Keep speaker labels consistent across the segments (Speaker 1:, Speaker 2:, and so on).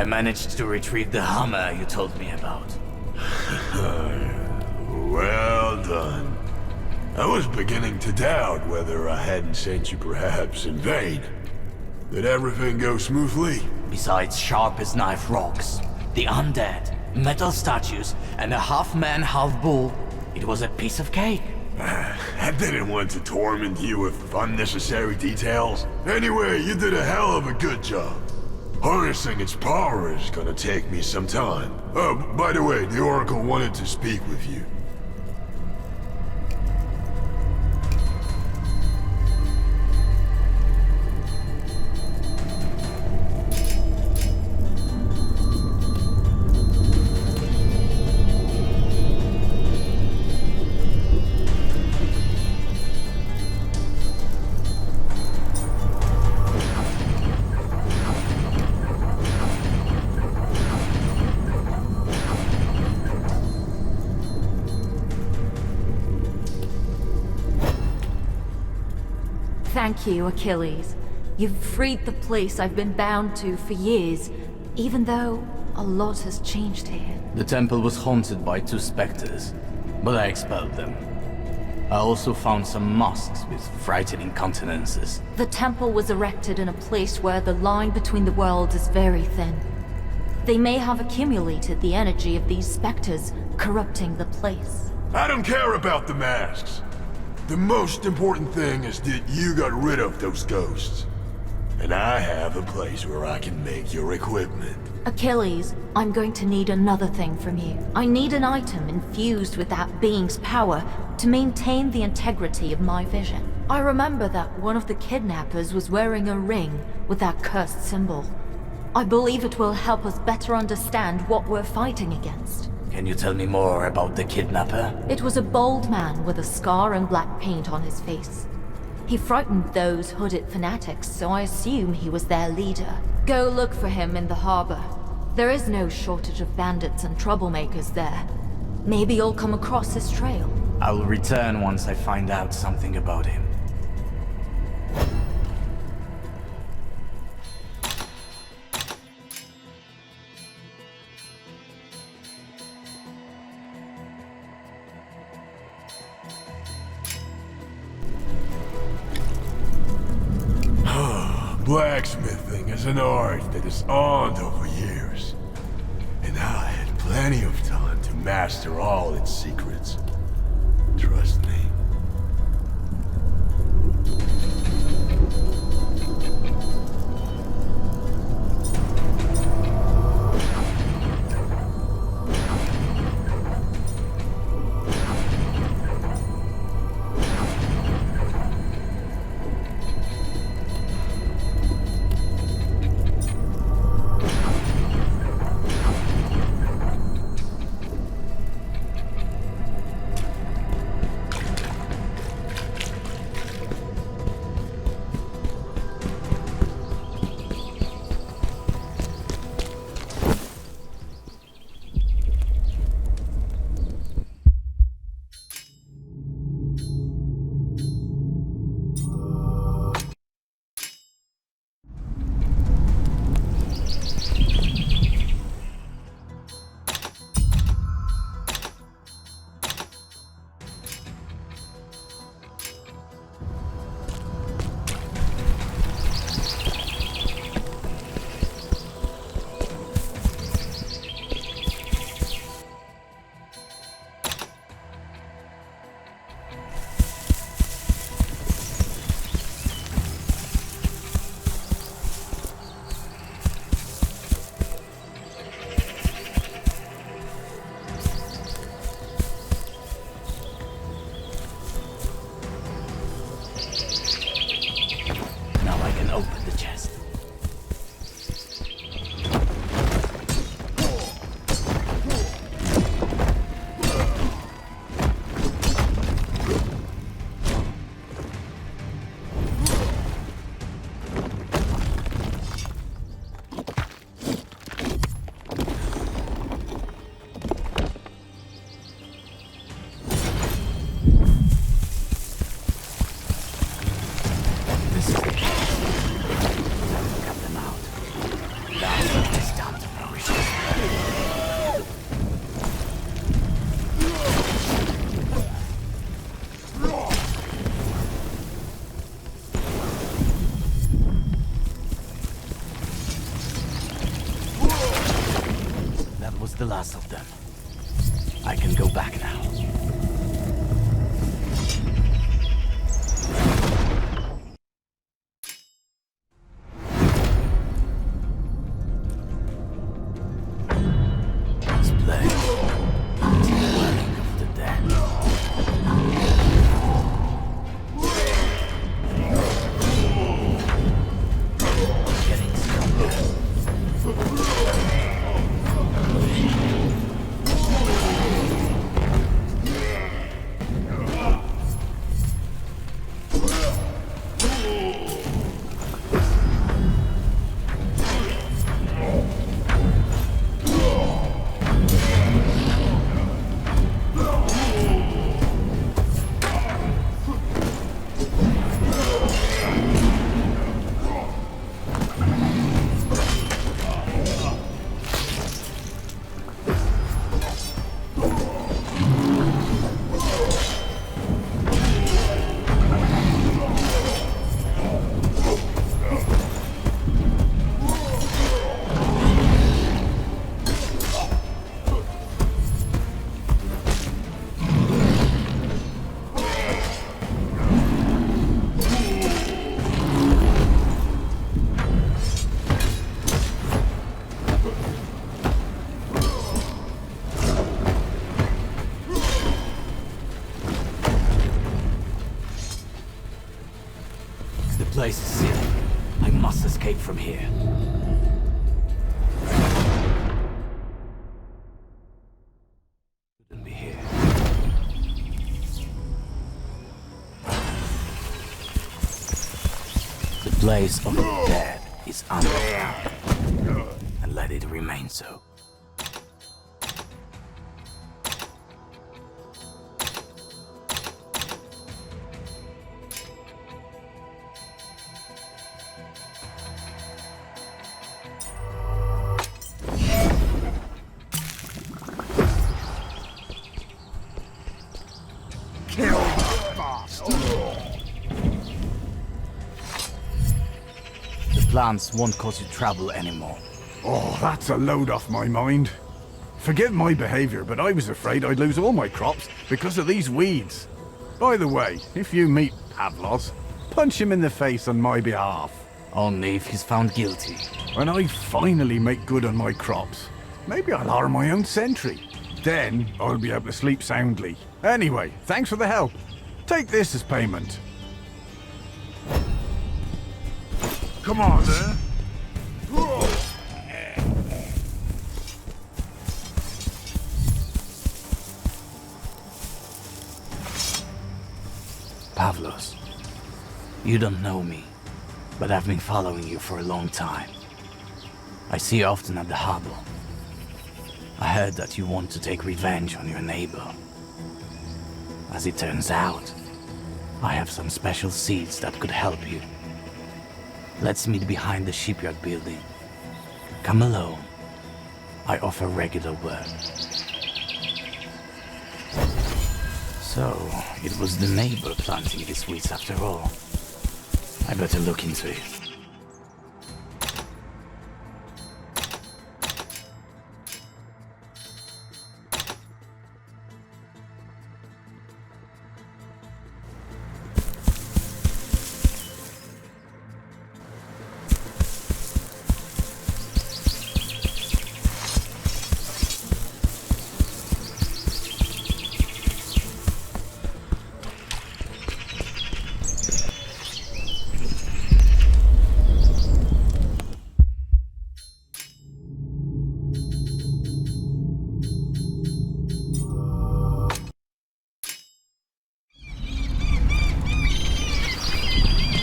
Speaker 1: managed to retrieve the hammer you told me about.
Speaker 2: Well done. I was beginning to doubt whether I hadn't sent you perhaps in vain. Did everything go smoothly?
Speaker 1: Besides sharp-as-knife rocks, the undead, metal statues, and a half-man, half-bull, it was a piece of cake.
Speaker 2: I didn't want to torment you with unnecessary details. Anyway, you did a hell of a good job. Harnessing its power is gonna take me some time. Oh, by the way, the Oracle wanted to speak with you.
Speaker 3: Thank you, Achilles. You've freed the place I've been bound to for years, even though a lot has changed here.
Speaker 1: The temple was haunted by 2 specters, but I expelled them. I also found some masks with frightening countenances.
Speaker 3: The temple was erected in a place where the line between the worlds is very thin. They may have accumulated the energy of these specters, corrupting the place.
Speaker 2: I don't care about the masks. The most important thing is that you got rid of those ghosts. And I have a place where I can make your equipment.
Speaker 3: Achilles, I'm going to need another thing from you. I need an item infused with that being's power to maintain the integrity of my vision. I remember that one of the kidnappers was wearing a ring with that cursed symbol. I believe it will help us better understand what we're fighting against.
Speaker 1: Can you tell me more about the kidnapper?
Speaker 3: It was a bold man with a scar and black paint on his face. He frightened those hooded fanatics, so I assume he was their leader. Go look for him in the harbor. There is no shortage of bandits and troublemakers there. Maybe you'll come across his trail.
Speaker 1: I will return once I find out something about him.
Speaker 2: Blacksmithing is an art that has honed over years. And I had plenty of time to master all its secrets. Trust me.
Speaker 1: I can go back now. This place is the dwelling of the dead. Getting stronger. The place is sealed. I must escape from here. Shouldn't be here. The place of the dead is underground, and let it remain so. The plants won't cause you trouble anymore.
Speaker 4: Oh, that's a load off my mind. Forgive my behavior, but I was afraid I'd lose all my crops because of these weeds. By the way, if you meet Pavlos, punch him in the face on my behalf.
Speaker 1: Only if he's found guilty.
Speaker 4: When I finally make good on my crops, maybe I'll hire my own sentry. Then I'll be able to sleep soundly. Anyway, thanks for the help. Take this as payment.
Speaker 2: Come on, then.
Speaker 1: Pavlos, you don't know me, but I've been following you for a long time. I see you often at the harbor. I heard that you want to take revenge on your neighbor. As it turns out, I have some special seeds that could help you. Let's meet behind the shipyard building. Come alone. I offer regular work. So, it was the neighbor planting these weeds after all. I better look into it.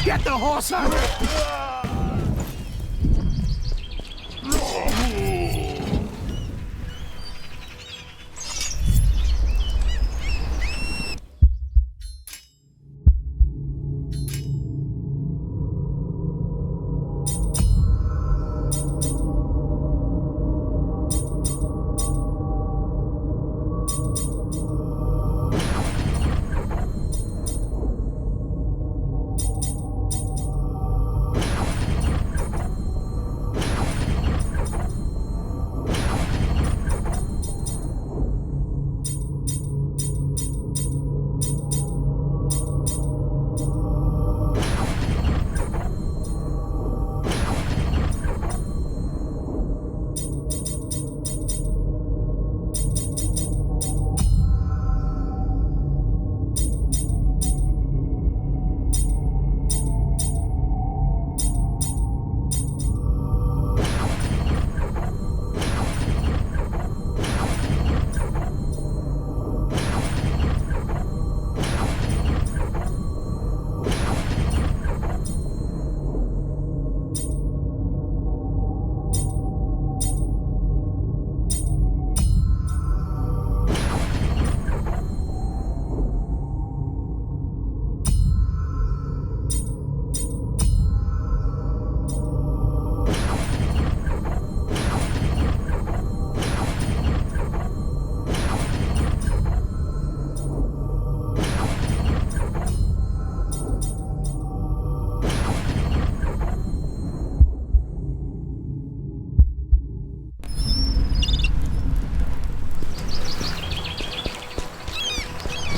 Speaker 4: Get the horse out!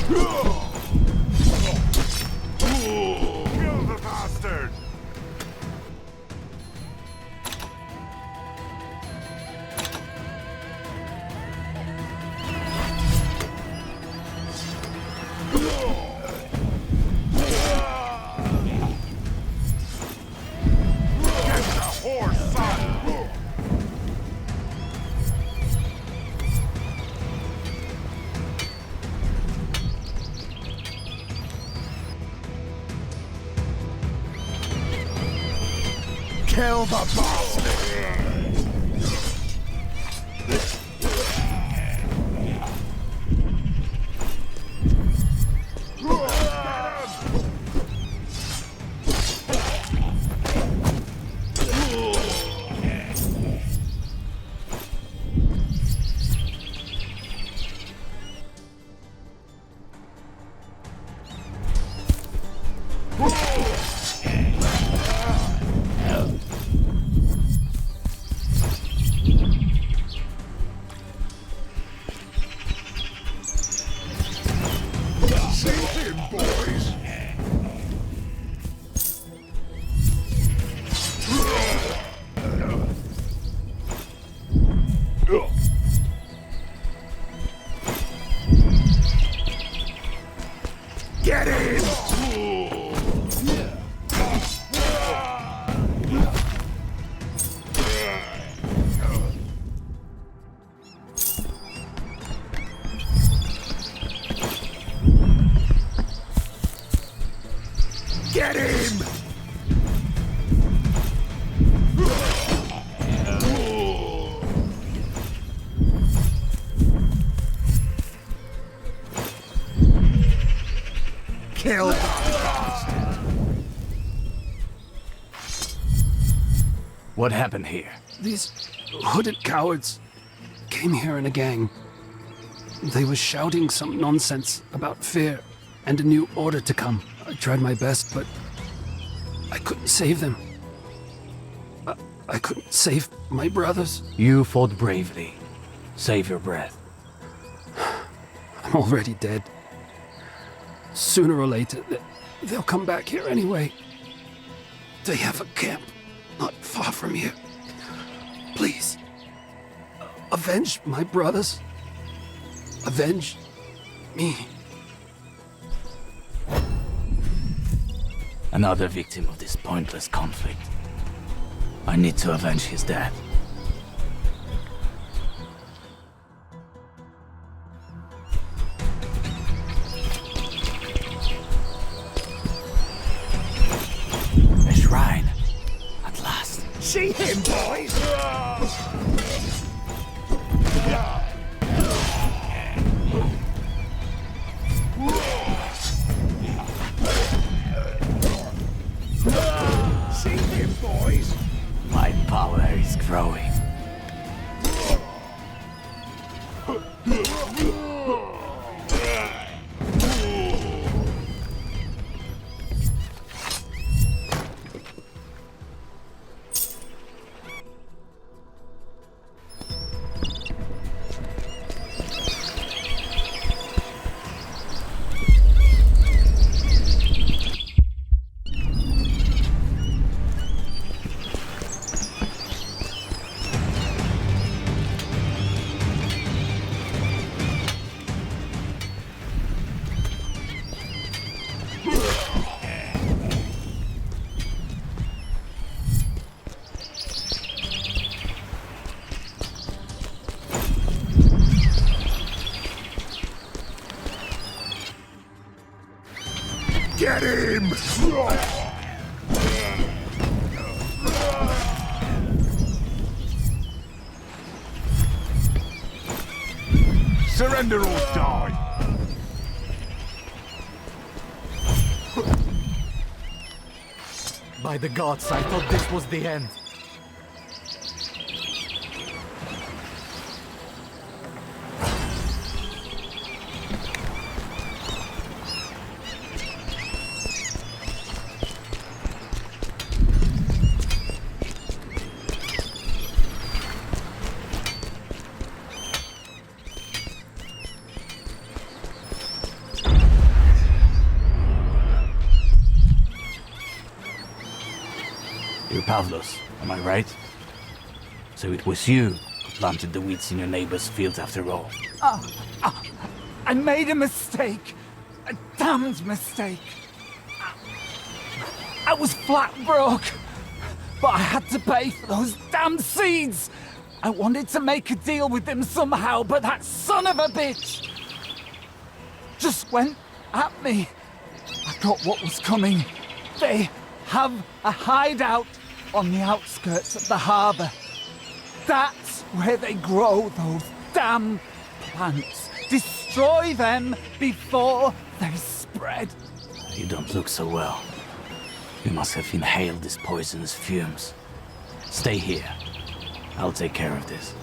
Speaker 4: Kill the bastard! Get the horse, son! Kill the bastard! Get him! Get him! Kill the bastard!
Speaker 1: What happened here?
Speaker 5: These hooded cowards came here in a gang. They were shouting some nonsense about fear and a new order to come. I tried my best, but I couldn't save them. I couldn't save my brothers.
Speaker 1: You fought bravely. Save your breath.
Speaker 5: I'm already dead. Sooner or later, they'll come back here anyway. They have a camp not far from here. Please, avenge my brothers. Avenge me.
Speaker 1: Another victim of this pointless conflict. I need to avenge his death. A shrine. At last.
Speaker 4: See him, boys! See him, boys!
Speaker 1: My power is growing.
Speaker 2: Get him!
Speaker 4: Surrender or die!
Speaker 6: By the gods, I thought this was the end.
Speaker 1: You're Pavlos, am I right? So it was you who planted the weeds in your neighbor's field after all.
Speaker 6: I made a mistake. A damned mistake. I was flat broke. But I had to pay for those damned seeds. I wanted to make a deal with him somehow, but that son of a bitch just went at me. I got what was coming. They have a hideout on the outskirts of the harbor. That's where they grow those damn plants. Destroy them before they spread.
Speaker 1: You don't look so well. You must have inhaled these poisonous fumes. Stay here. I'll take care of this.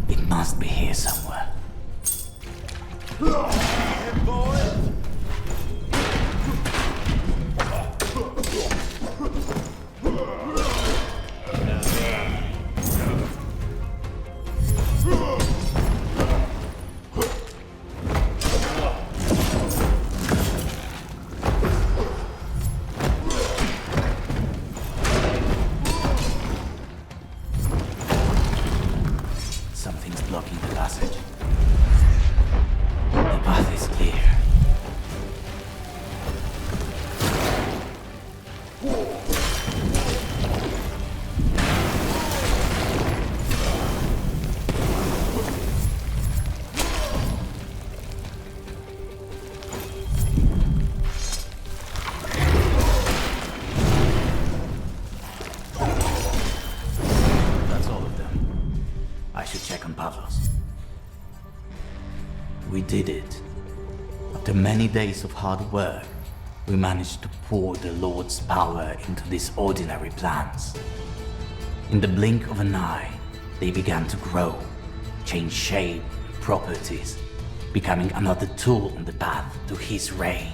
Speaker 1: It must be here somewhere. Something's blocking the passage. The path is clear. That's all of them. I should check on Pavlos. We did it. After many days of hard work, we managed to pour the Lord's power into these ordinary plants. In the blink of an eye, they began to grow, change shape, properties, becoming another tool on the path to His reign.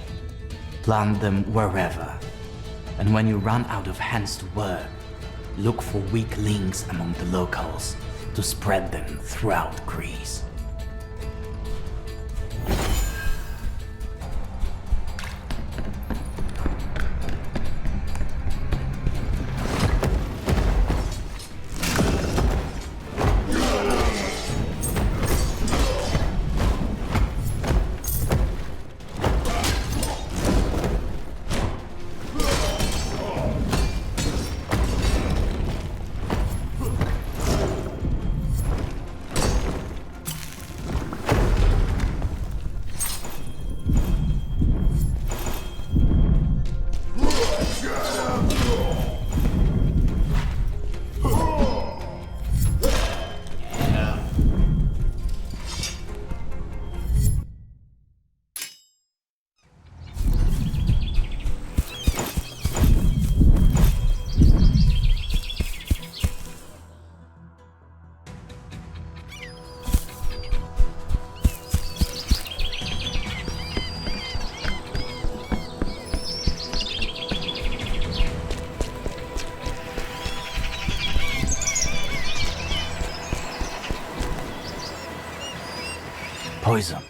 Speaker 1: Plant them wherever, and when you run out of hands to work, look for weak links among the locals to spread them throughout Greece. Poison.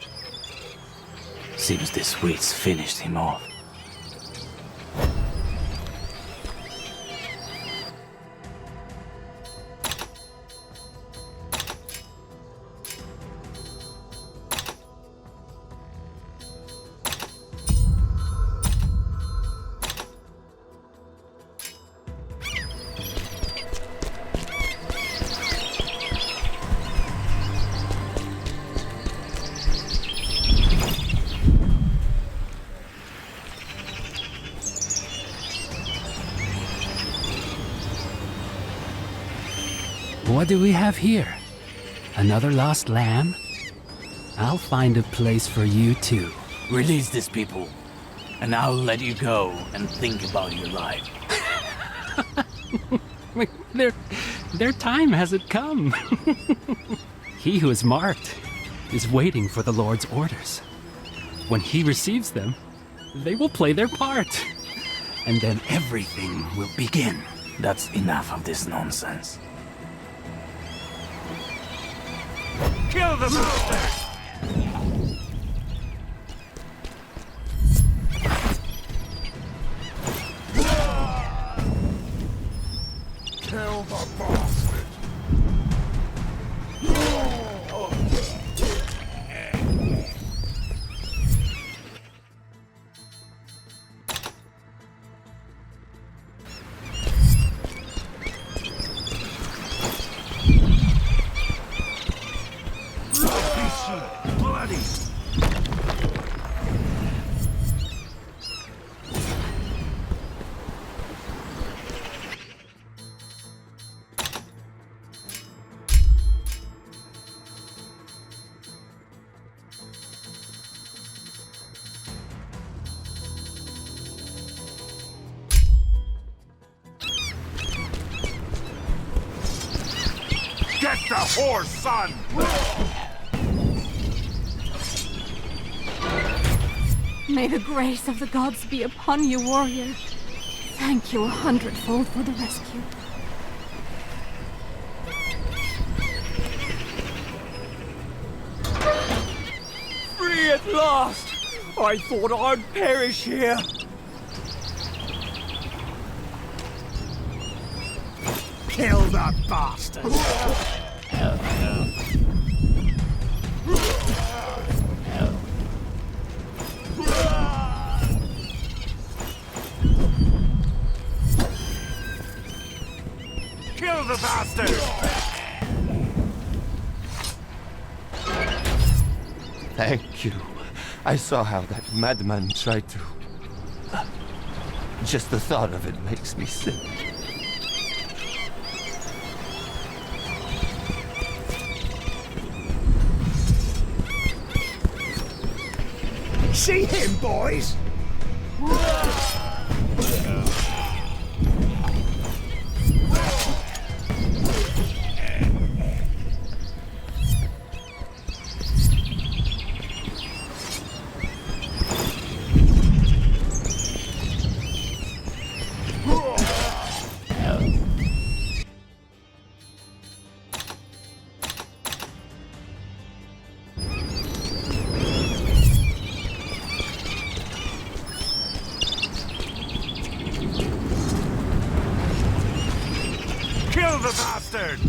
Speaker 1: Seems the sweets finished him off.
Speaker 5: What do we have here? Another lost lamb? I'll find a place for you too.
Speaker 1: Release these people, and I'll let you go and think about your life.
Speaker 5: Their time hasn't come. He who is marked is waiting for the Lord's orders. When he receives them, they will play their part. And then everything will begin.
Speaker 1: That's enough of this nonsense.
Speaker 6: Kill the monster!
Speaker 2: Kill the bastard! Bloody! Get the horse, son!
Speaker 7: May the grace of the gods be upon you, warrior. Thank you 100-fold for the rescue.
Speaker 6: Free at last! I thought I'd perish here.
Speaker 2: Kill the bastard! Kill the bastard!
Speaker 8: Thank you. I saw how that madman tried to... Just the thought of it makes me sick.
Speaker 2: See him, boys? Kill the bastard!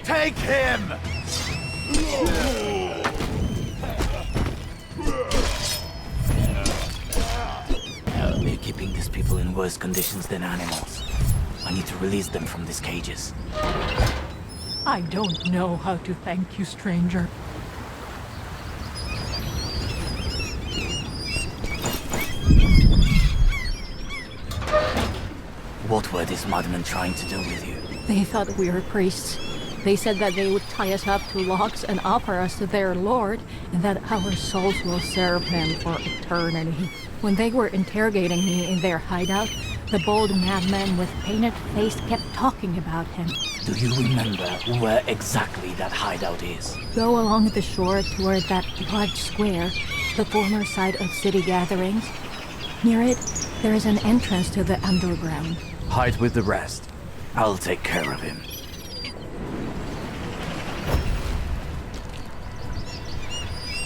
Speaker 6: Take him!
Speaker 1: They're keeping these people in worse conditions than animals. I need to release them from these cages.
Speaker 7: I don't know how to thank you, stranger.
Speaker 1: What were these madmen trying to do with you?
Speaker 7: They thought we were priests. They said that they would tie us up to logs and offer us to their lord, and that our souls will serve him for eternity. When they were interrogating me in their hideout, the bold madman with painted face kept talking about him.
Speaker 1: Do you remember where exactly that hideout is?
Speaker 7: Go along the shore toward that large square, the former site of city gatherings. Near it, there is an entrance to the underground.
Speaker 1: Hide with the rest. I'll take care of him.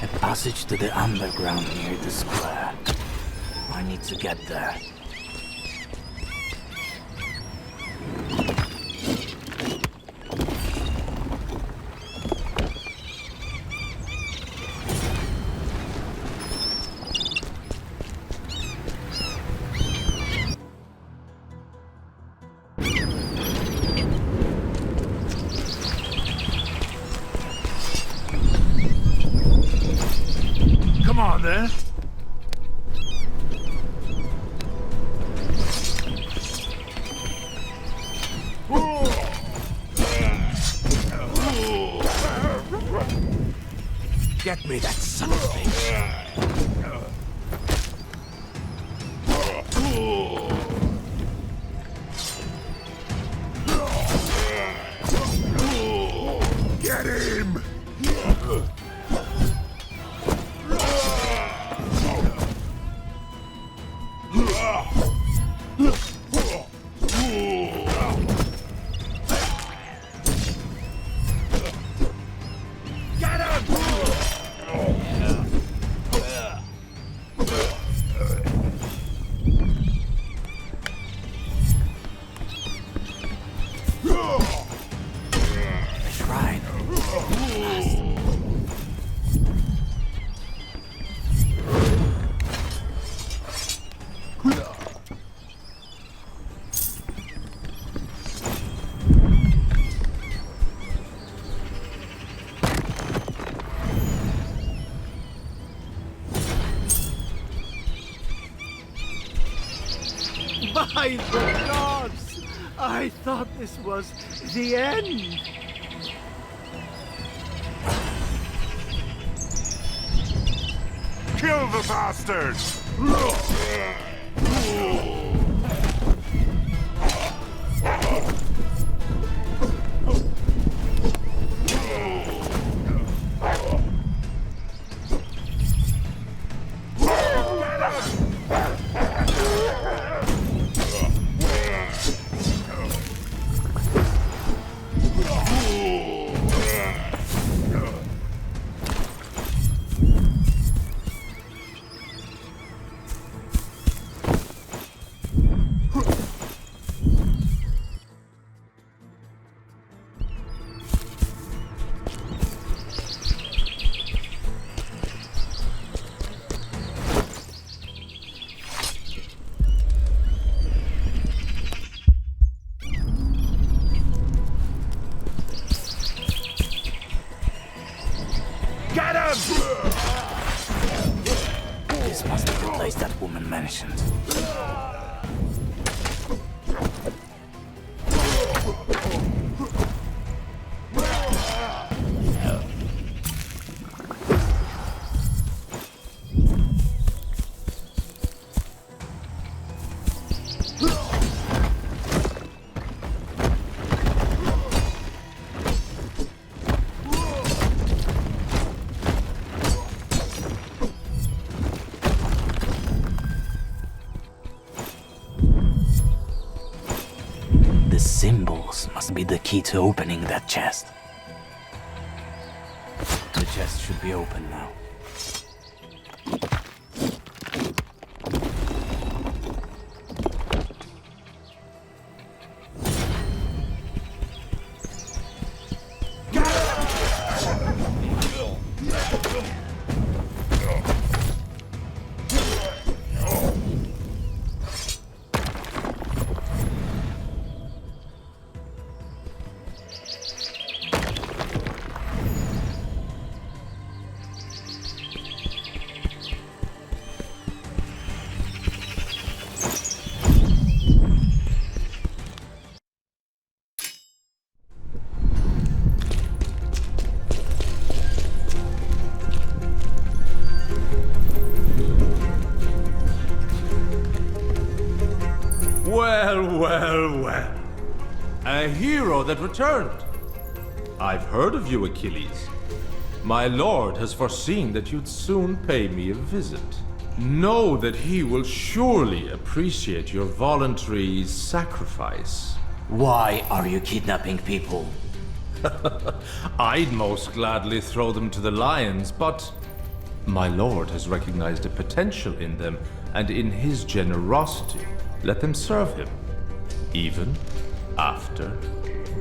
Speaker 1: A passage to the underground near the square. I need to get there.
Speaker 2: Come on, then.
Speaker 1: be that son of a bitch.
Speaker 2: Get him!
Speaker 9: By the gods! I thought this was the end.
Speaker 2: Kill the bastards!
Speaker 1: This must be the place that woman mentioned. The symbols must be the key to opening that chest. The chest should be open now.
Speaker 10: Well, well, well. A hero that returned. I've heard of you, Achilles. My lord has foreseen that you'd soon pay me a visit. Know that he will surely appreciate your voluntary sacrifice.
Speaker 1: Why are you kidnapping people?
Speaker 10: I'd most gladly throw them to the lions, but my lord has recognized a potential in them, and in his generosity, let them serve him, even after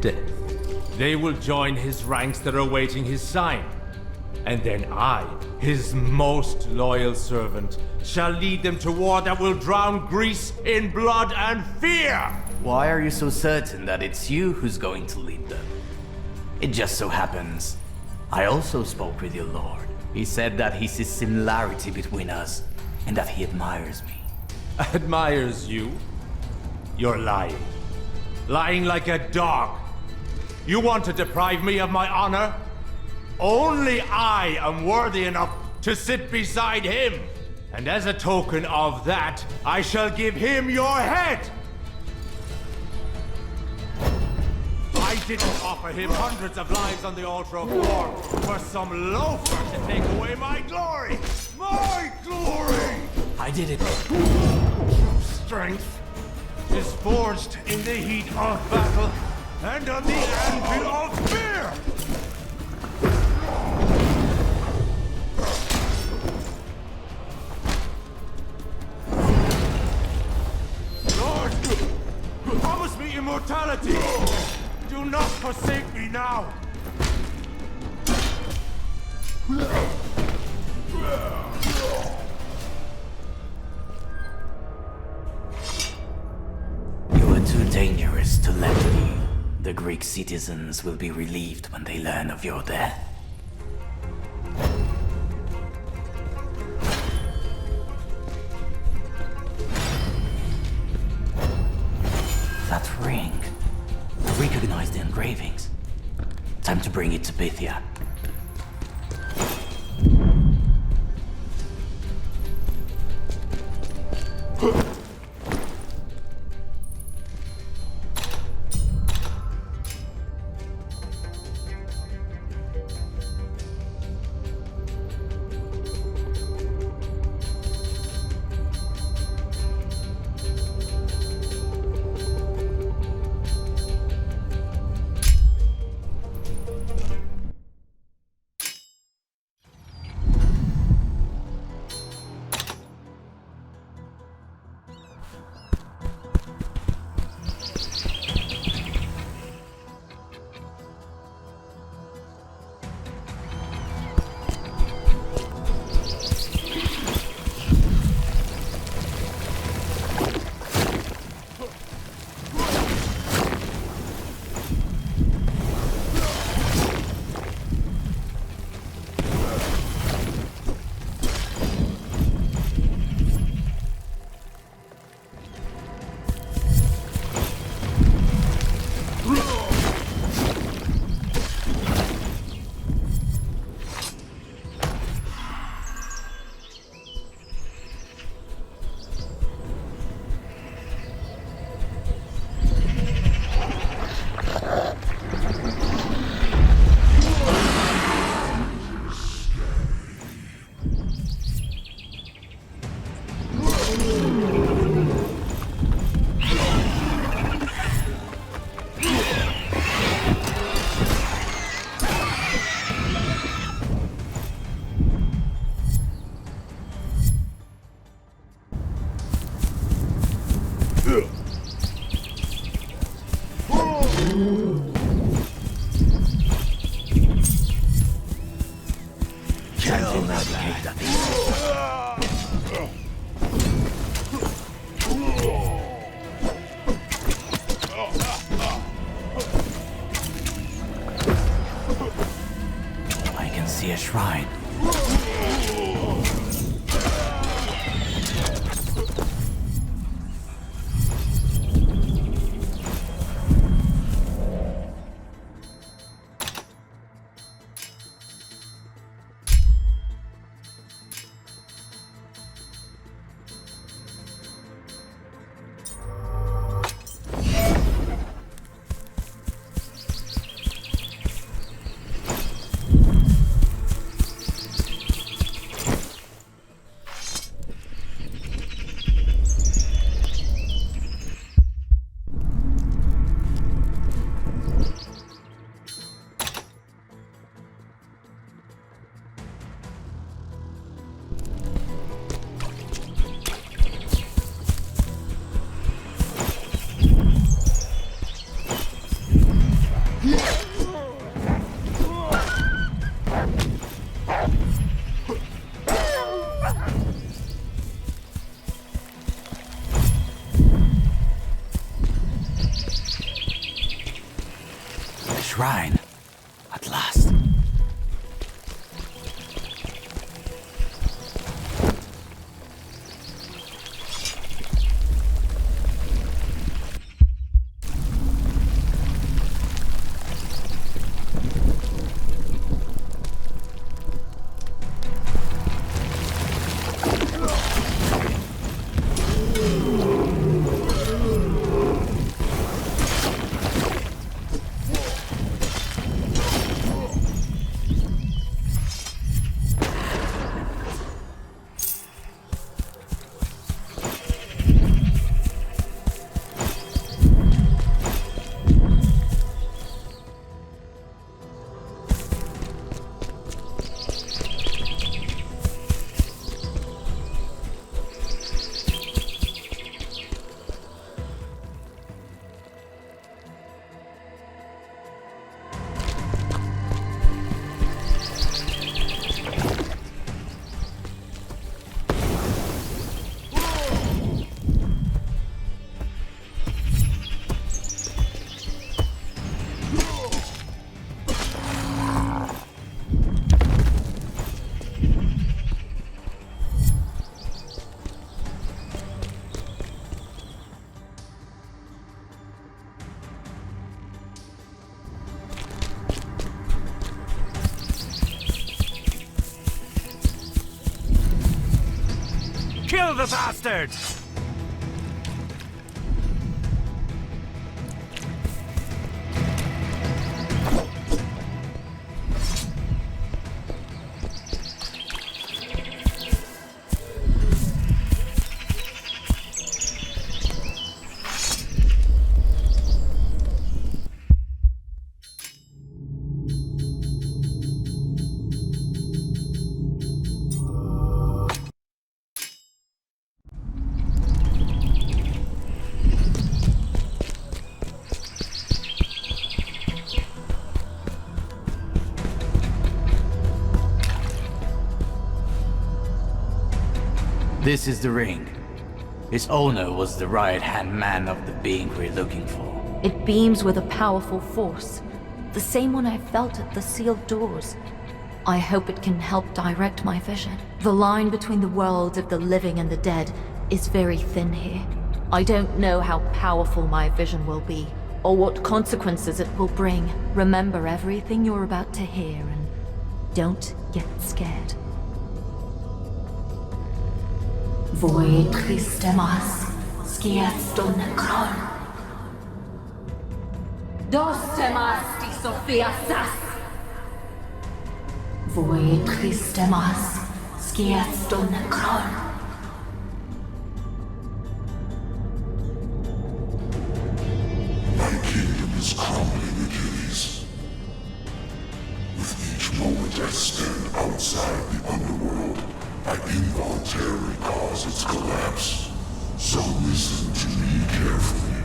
Speaker 10: death. They will join his ranks that are awaiting his sign, and then I, his most loyal servant, shall lead them to war that will drown Greece in blood and fear!
Speaker 1: Why are you so certain that it's you who's going to lead them? It just so happens, I also spoke with your lord. He said that he sees similarity between us, and that he admires me.
Speaker 10: Admires you? You're lying. Lying like a dog. You want to deprive me of my honor? Only I am worthy enough to sit beside him. And as a token of that, I shall give him your head. I didn't offer him hundreds of lives on the altar of war for some loafer to take away my glory. My glory!
Speaker 1: I did it.
Speaker 10: Strength is forged in the heat of battle and on the anvil of fear! Lord, promise me immortality! Do not forsake me now!
Speaker 1: You are too dangerous to let me. The Greek citizens will be relieved when they learn of your death. That ring. I recognize the engravings. Time to bring it to Pythia. A shrine. Shrine. At last.
Speaker 9: Kill the bastard!
Speaker 1: This is the ring. Its owner was the right-hand man of the being we're looking for.
Speaker 3: It beams with a powerful force, the same one I felt at the sealed doors. I hope it can help direct my vision. The line between the worlds of the living and the dead is very thin here. I don't know how powerful my vision will be, or what consequences it will bring. Remember everything you're about to hear, and don't get scared. Voi Christemas, scieston kron. Dos temas di Sophia Sas. Voi Christemas, scieston kron.
Speaker 2: My kingdom is crumbling, Achilles. With each moment I stand outside the underworld, I involuntarily cause its collapse. So listen to me carefully.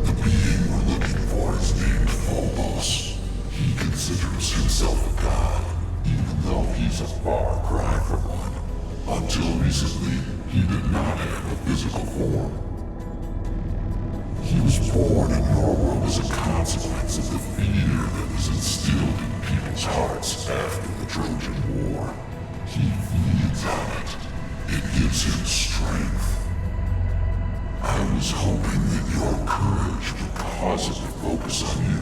Speaker 2: The being we're looking for is named Phobos. He considers himself a god, even though he's a far cry from one. Until recently, he did not have a physical form. He was born in your world as a consequence of the fear that was instilled in people's hearts after the Trojan War. He feeds on it. It gives him strength. I was hoping that your courage would cause it to focus on you,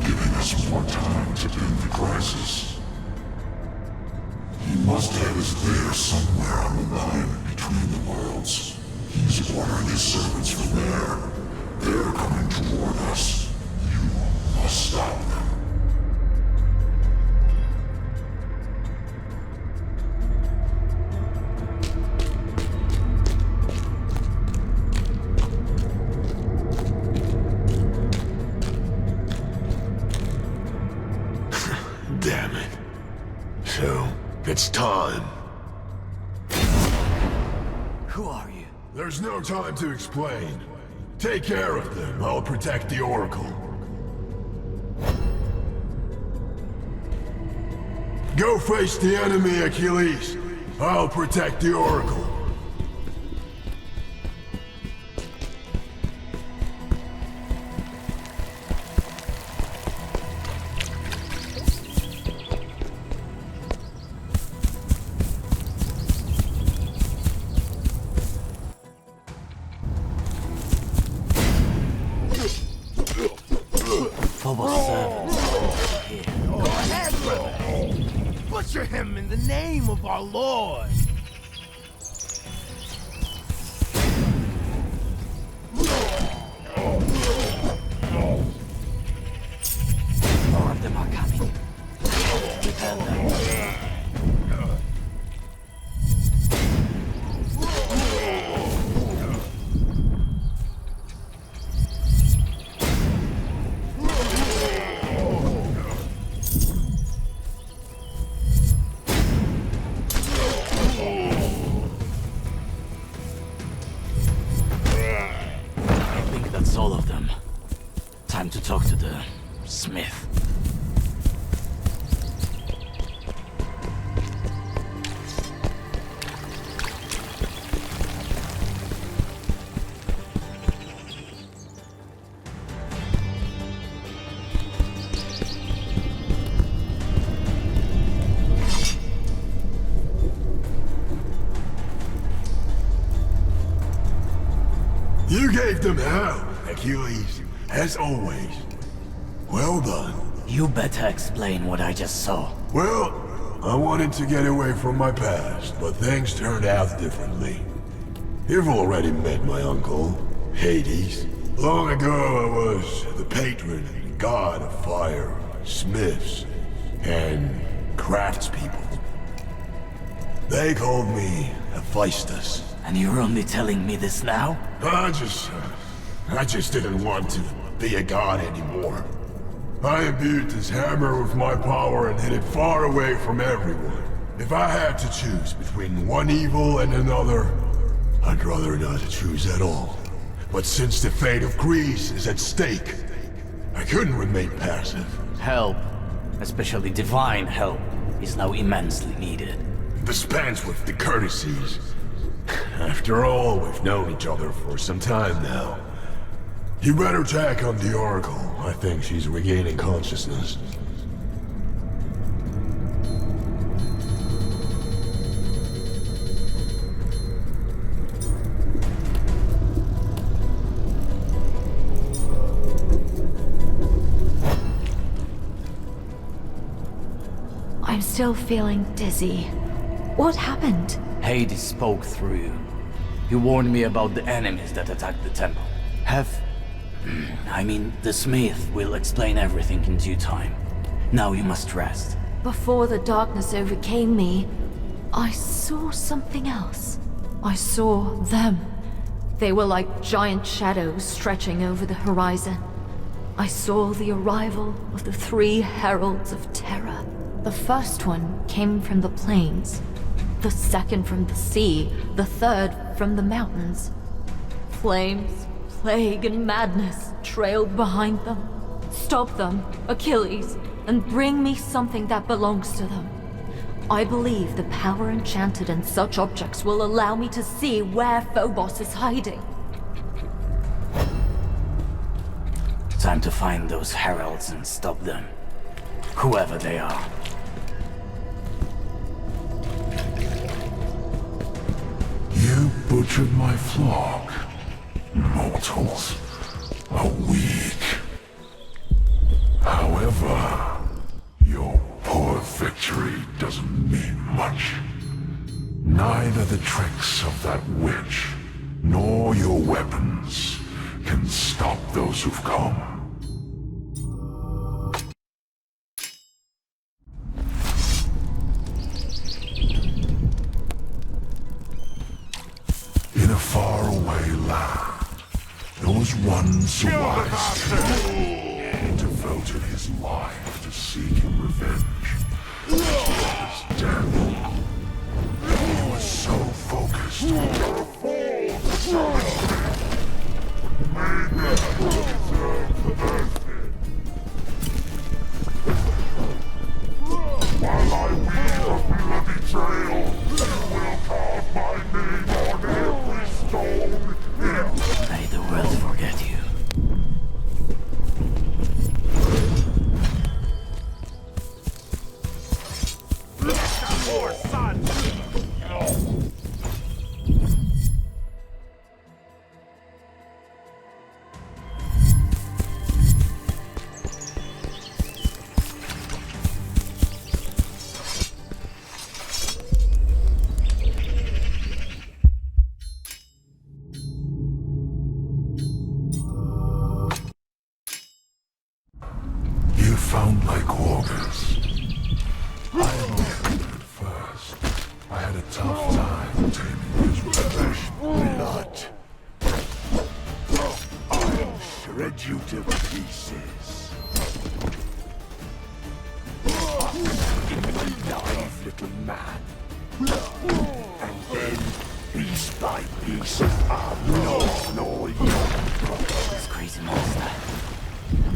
Speaker 2: giving us more time to end the crisis. He must have his lair somewhere on the line between the worlds. He's ordering his servants from there. They're coming toward us. You must stop them. Damn it. So, it's time.
Speaker 1: Who are you?
Speaker 2: There's no time to explain. Take care of them. I'll protect the Oracle. Go face the enemy, Achilles. I'll protect the Oracle.
Speaker 1: Phobos' servants are over here.
Speaker 9: Go ahead, brother. Butcher him in the name of our Lord.
Speaker 1: More of them are coming. Repel them. All of them. Time to talk to the Smith.
Speaker 2: You gave them hell, Achilles, as always. Well done.
Speaker 1: You better explain what I just saw.
Speaker 2: Well, I wanted to get away from my past, but things turned out differently. You've already met my uncle, Hades. Long ago I was the patron and god of fire, smiths, and craftspeople. They called me Hephaestus.
Speaker 1: And you're only telling me this now?
Speaker 2: I just didn't want to be a god anymore. I imbued this hammer with my power and hid it far away from everyone. If I had to choose between one evil and another, I'd rather not choose at all. But since the fate of Greece is at stake, I couldn't remain passive.
Speaker 1: Help, especially divine help, is now immensely needed.
Speaker 2: Dispense with the courtesies. After all, we've known each other for some time now. You better check on the Oracle. I think she's regaining consciousness.
Speaker 3: I'm still feeling dizzy. What happened?
Speaker 1: Hades spoke through you. He warned me about the enemies that attacked the temple. The smith will explain everything in due time. Now you must rest.
Speaker 3: Before the darkness overcame me, I saw something else. I saw them. They were like giant shadows stretching over the horizon. I saw the arrival of the 3 heralds of terror. The first one came from the plains, the second from the sea, the third from the mountains. Flames, plague, and madness trailed behind them. Stop them, Achilles, and bring me something that belongs to them. I believe the power enchanted in such objects will allow me to see where Phobos is hiding.
Speaker 1: Time to find those heralds and stop them. Whoever they are.
Speaker 11: You butchered my flock. Mortals are weak. However, your poor victory doesn't mean much. Neither the tricks of that witch, nor your weapons can stop those who've come. In a faraway land, there was one wise king who devoted his life to seeking revenge for his death. He was so focused on the fall made them deserve the earthbed. While I wield a bloody trail, you will carve my name on every stone in.
Speaker 1: May the world forget you.
Speaker 2: More sun!
Speaker 11: You found my quarters. I admit at first, I had a tough time taming his flesh blood. I'll shred you to pieces. In my life, little man. And then, piece by piece, I'll gnaw on all your problems.
Speaker 1: This crazy monster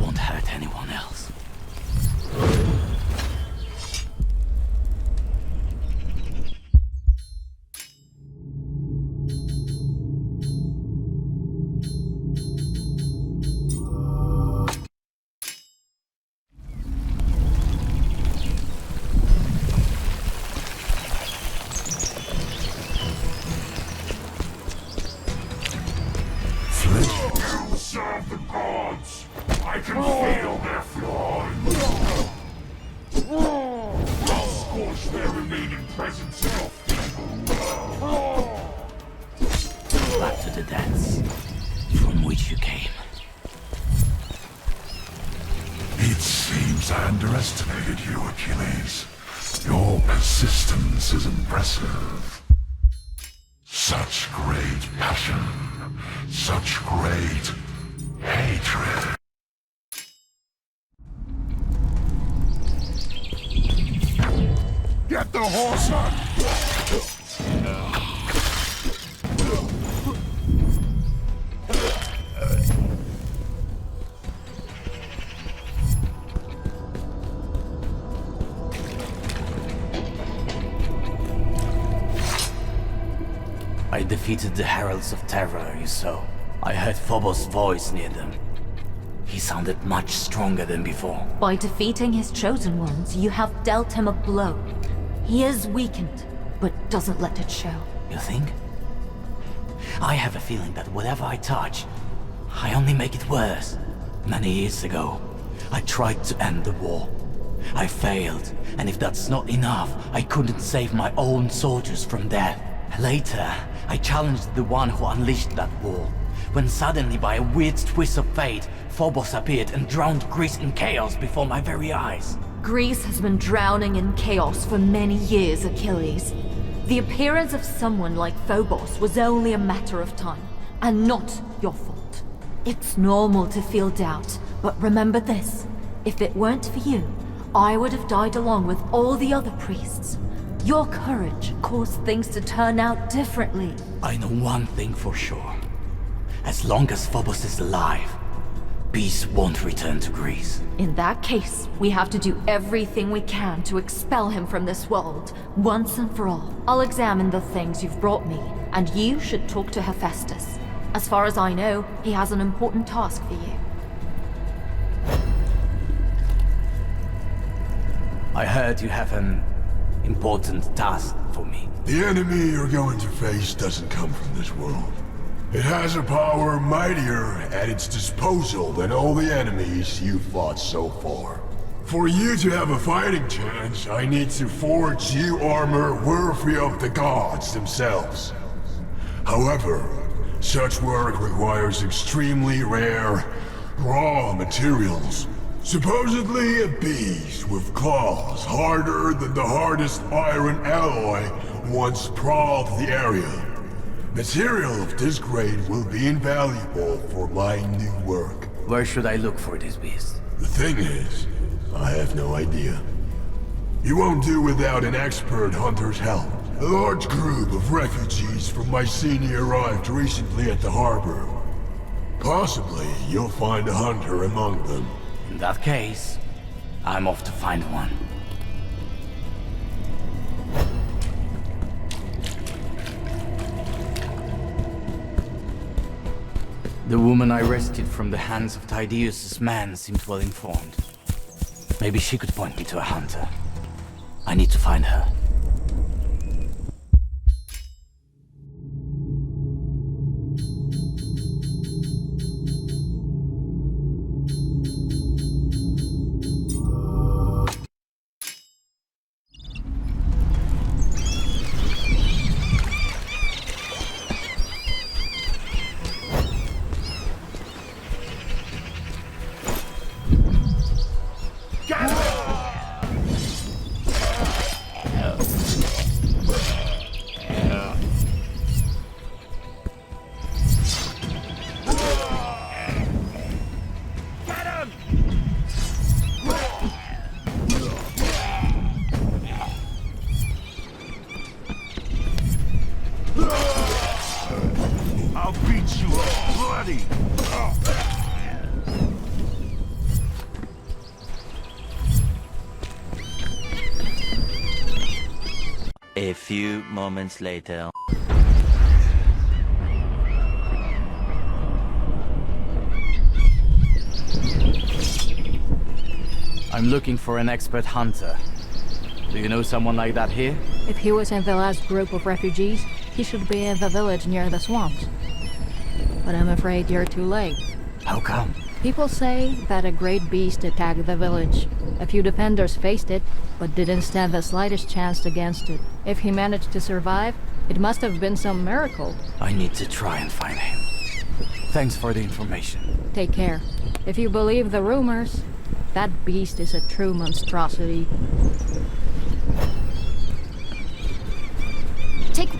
Speaker 1: won't hurt anyone else.
Speaker 11: You serve the gods. I can feel their fury. I'll scorch their remaining presence in your feeble world.
Speaker 1: Back to the dance from which you came.
Speaker 11: It seems I underestimated you, Achilles. Your persistence is impressive. Such great passion. Such great hatred. Get the horse on!
Speaker 1: I defeated the Heralds of Terror, you saw. I heard Phobos' voice near them. He sounded much stronger than before.
Speaker 3: By defeating his chosen ones, you have dealt him a blow. He is weakened, but doesn't let it show.
Speaker 1: You think? I have a feeling that whatever I touch, I only make it worse. Many years ago, I tried to end the war. I failed, and if that's not enough, I couldn't save my own soldiers from death. Later, I challenged the one who unleashed that war, when suddenly by a weird twist of fate, Phobos appeared and drowned Greece in chaos before my very eyes.
Speaker 3: Greece has been drowning in chaos for many years, Achilles. The appearance of someone like Phobos was only a matter of time, and not your fault. It's normal to feel doubt, but remember this. If it weren't for you, I would have died along with all the other priests. Your courage caused things to turn out differently.
Speaker 1: I know one thing for sure. As long as Phobos is alive, peace won't return to Greece.
Speaker 3: In that case, we have to do everything we can to expel him from this world, once and for all. I'll examine the things you've brought me, and you should talk to Hephaestus. As far as I know, he has an important task for you.
Speaker 1: I heard you have an important task for me.
Speaker 2: The enemy you're going to face doesn't come from this world. It has a power mightier at its disposal than all the enemies you've fought so far. For you to have a fighting chance, I need to forge you armor worthy of the gods themselves. However, such work requires extremely rare, raw materials. Supposedly a beast with claws harder than the hardest iron alloy once prowled the area. Material of this grade will be invaluable for my new work.
Speaker 1: Where should I look for this beast?
Speaker 2: The thing is, I have no idea. You won't do without an expert hunter's help. A large group of refugees from Mycenae arrived recently at the harbor. Possibly you'll find a hunter among them.
Speaker 1: In that case, I'm off to find one. The woman I rescued from the hands of Tydeus' men seemed well informed. Maybe she could point me to a hunter. I need to find her.
Speaker 11: I'll beat you up bloody!
Speaker 12: A few moments later.
Speaker 1: I'm looking for an expert hunter. Do you know someone like that here?
Speaker 7: If he was in the last group of refugees, he should be in the village near the swamps. But I'm afraid you're too late.
Speaker 1: How come?
Speaker 7: People say that a great beast attacked the village. A few defenders faced it, but didn't stand the slightest chance against it. If he managed to survive, it must have been some miracle.
Speaker 1: I need to try and find him. Thanks for the information.
Speaker 7: Take care. If you believe the rumors, that beast is a true monstrosity.
Speaker 13: Take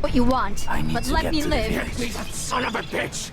Speaker 13: what you want,
Speaker 1: I need
Speaker 13: but
Speaker 1: to
Speaker 13: let
Speaker 1: get
Speaker 13: me
Speaker 1: to the
Speaker 13: live.
Speaker 1: village.
Speaker 4: That son of a bitch!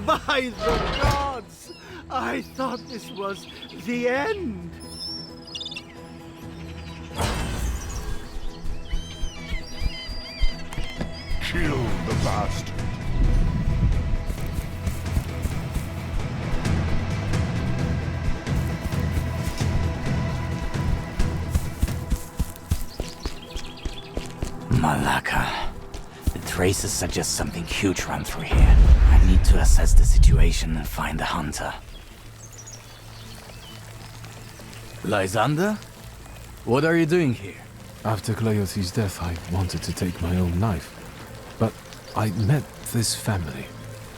Speaker 9: By the gods! I thought this was the end.
Speaker 11: Kill the bastard.
Speaker 1: Malaka. The traces suggest something huge ran through here. I need to assess the situation and find the hunter. Lysander? What are you doing here?
Speaker 5: After Cleothe's death, I wanted to take my own life. But I met this family.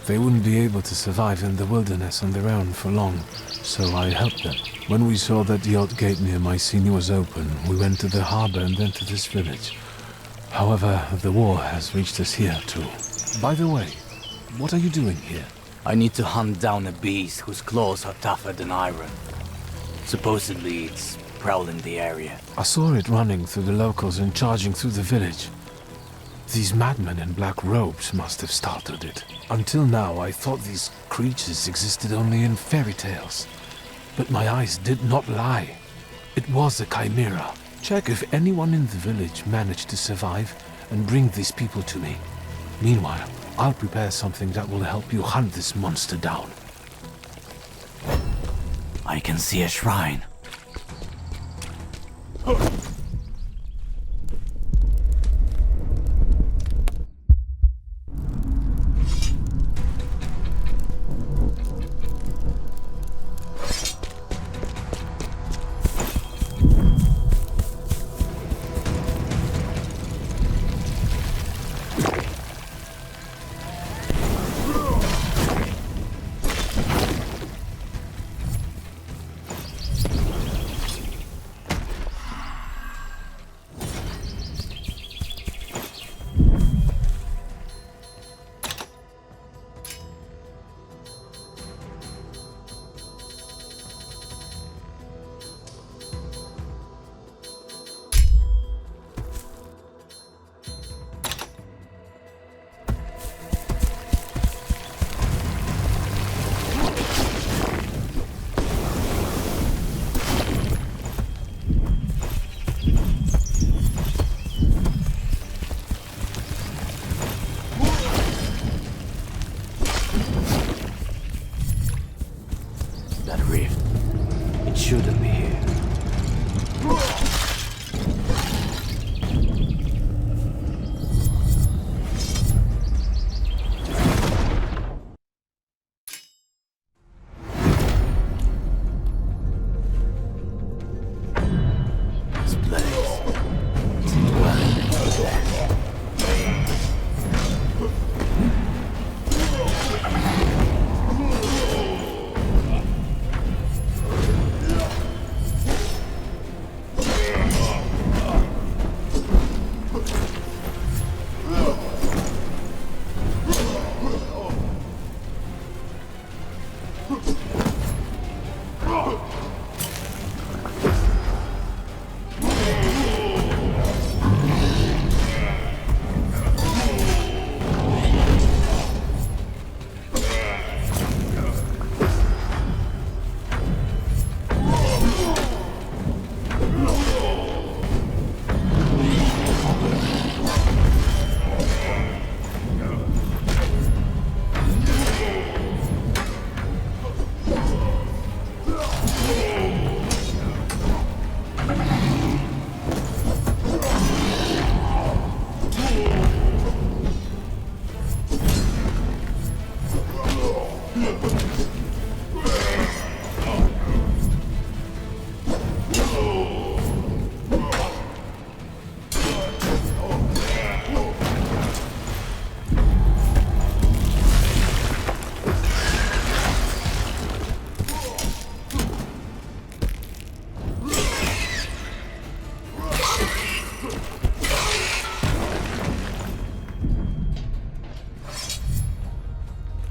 Speaker 5: They wouldn't be able to survive in the wilderness on their own for long, so I helped them. When we saw that the old gate near Mycenae was open, we went to the harbor and then to this village. However, the war has reached us here too. By the way, what are you doing here?
Speaker 1: I need to hunt down a beast whose claws are tougher than iron. Supposedly it's prowling the area.
Speaker 5: I saw it running through the locals and charging through the village. These madmen in black robes must have started it. Until now, I thought these creatures existed only in fairy tales. But my eyes did not lie. It was a chimera. Check if anyone in the village managed to survive and bring these people to me. Meanwhile, I'll prepare something that will help you hunt this monster down.
Speaker 1: I can see a shrine.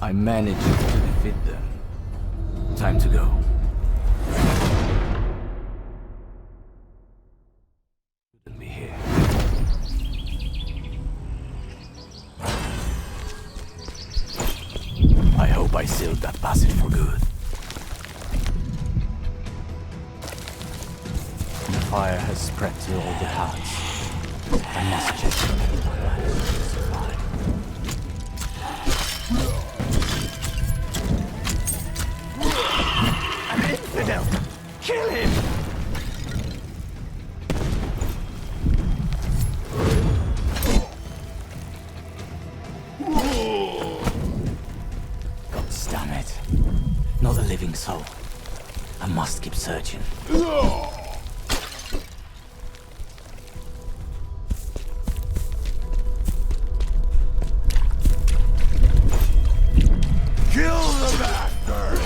Speaker 1: I managed to defeat them. Time to go. Shouldn't be here. I hope I sealed that passage for good. The fire has spread to all the huts. I must check if my land will survive.
Speaker 9: An infidel! Kill him!
Speaker 1: God damn it. Not a living soul. I must keep searching.
Speaker 2: Kill the bastard!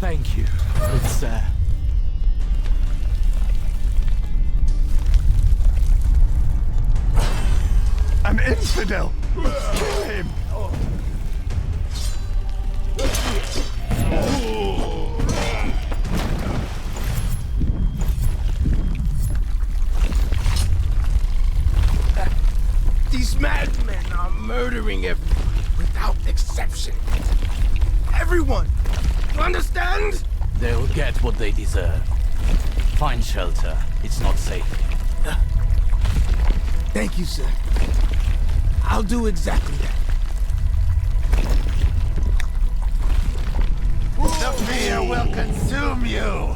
Speaker 1: Thank you, good sir.
Speaker 9: An infidel! Kill him!
Speaker 13: These madmen are murdering everyone, without exception. Everyone! You understand?
Speaker 1: They'll get what they deserve. Find shelter. It's not safe.
Speaker 13: Thank you, sir. I'll do exactly that.
Speaker 9: The fear will consume you!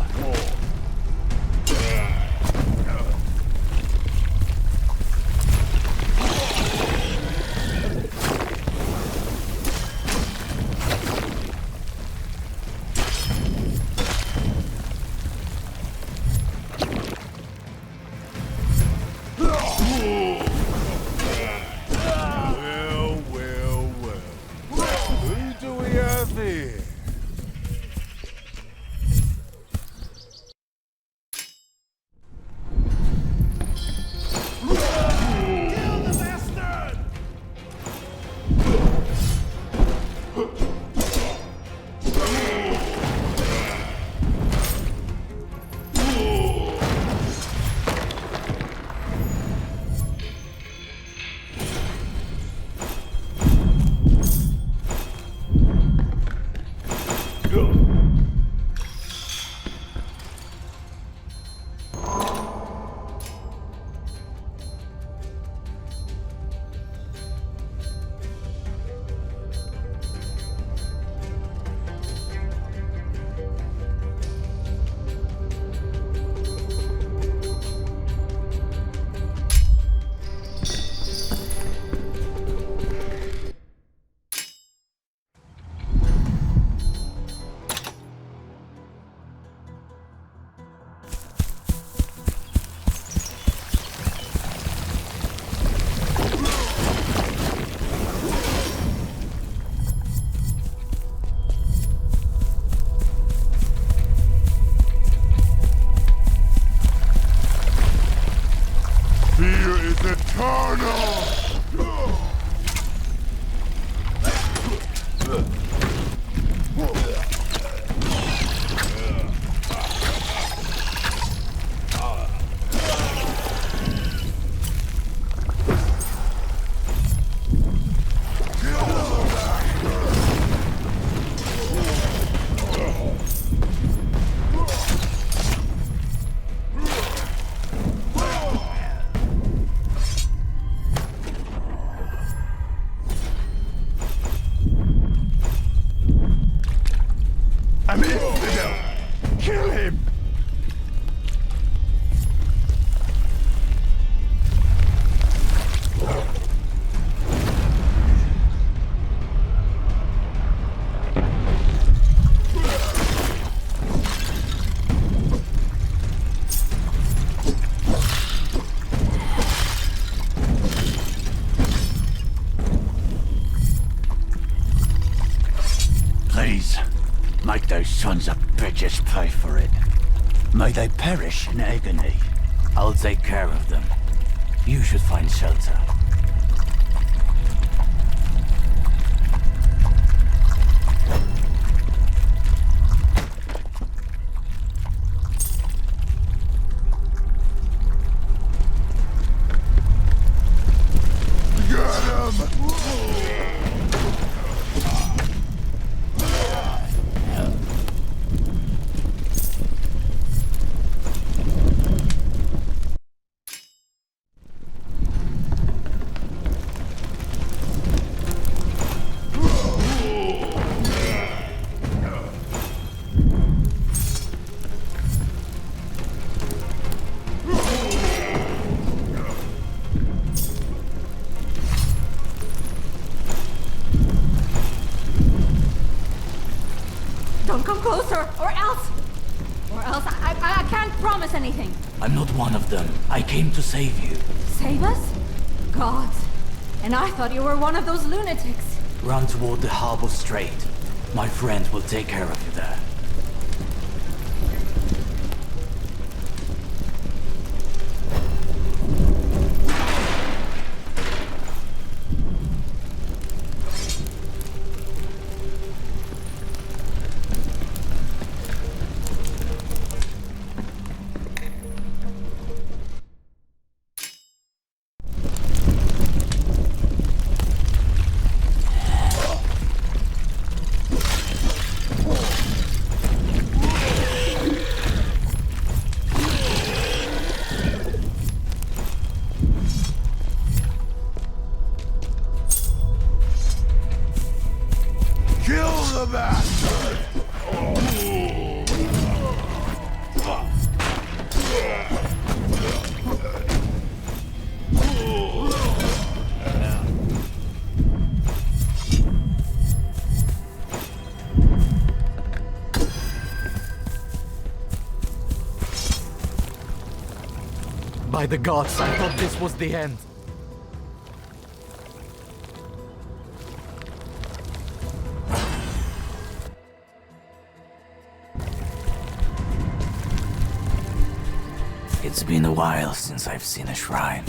Speaker 1: Make those sons of bitches pay for it. May they perish in agony. I'll take care of them. You should find shelter.
Speaker 3: Don't come closer, or else I can't promise anything.
Speaker 1: I'm not one of them. I came to save you.
Speaker 3: Save us? God. And I thought you were one of those lunatics.
Speaker 1: Run toward the harbor strait. My friends will take care of you there.
Speaker 6: By the gods, I thought this was the end.
Speaker 1: It's been a while since I've seen a shrine.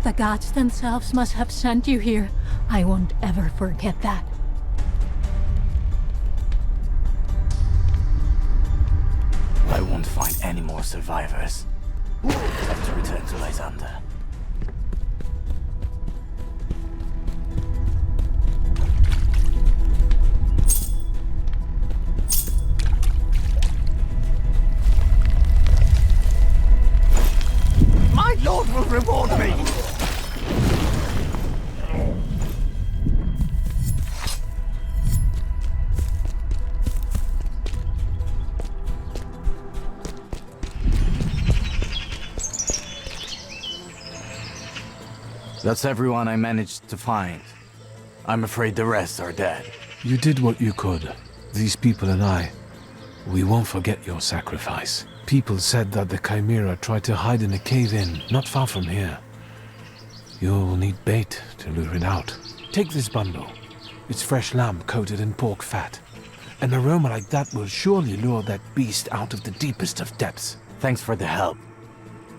Speaker 7: The gods themselves must have sent you here. I won't ever forget that.
Speaker 1: I won't find any more survivors. I have to return to Lysander.
Speaker 4: My lord will reward me!
Speaker 1: That's everyone I managed to find. I'm afraid the rest are dead.
Speaker 5: You did what you could. These people and I, we won't forget your sacrifice. People said that the Chimera tried to hide in a cave-in not far from here. You'll need bait to lure it out. Take this bundle. It's fresh lamb coated in pork fat. An aroma like that will surely lure that beast out of the deepest of depths.
Speaker 1: Thanks for the help.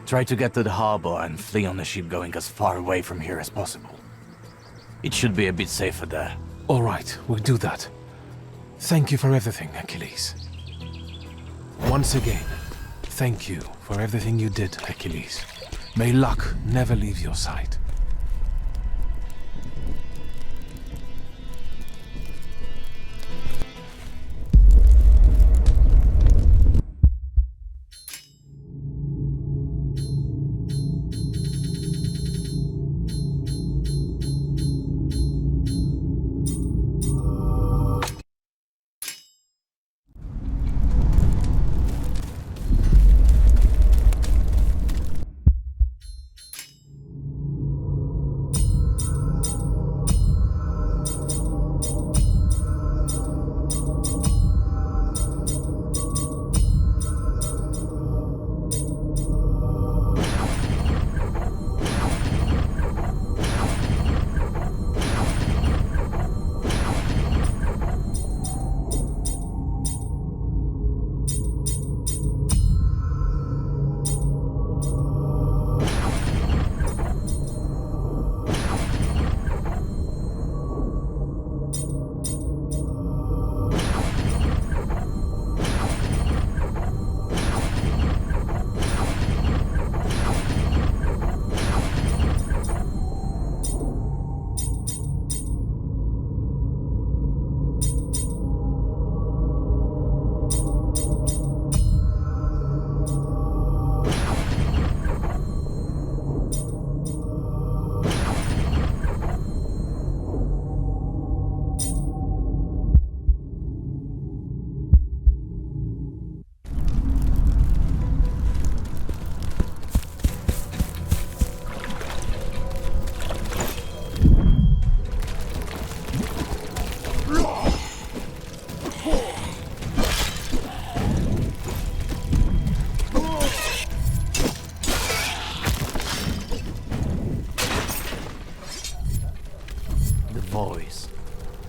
Speaker 1: Try to get to the harbor and flee on the ship going as far away from here as possible. It should be a bit safer there.
Speaker 5: All right, we'll do that. Thank you for everything, Achilles. Once again, thank you for everything you did, Achilles. May luck never leave your side.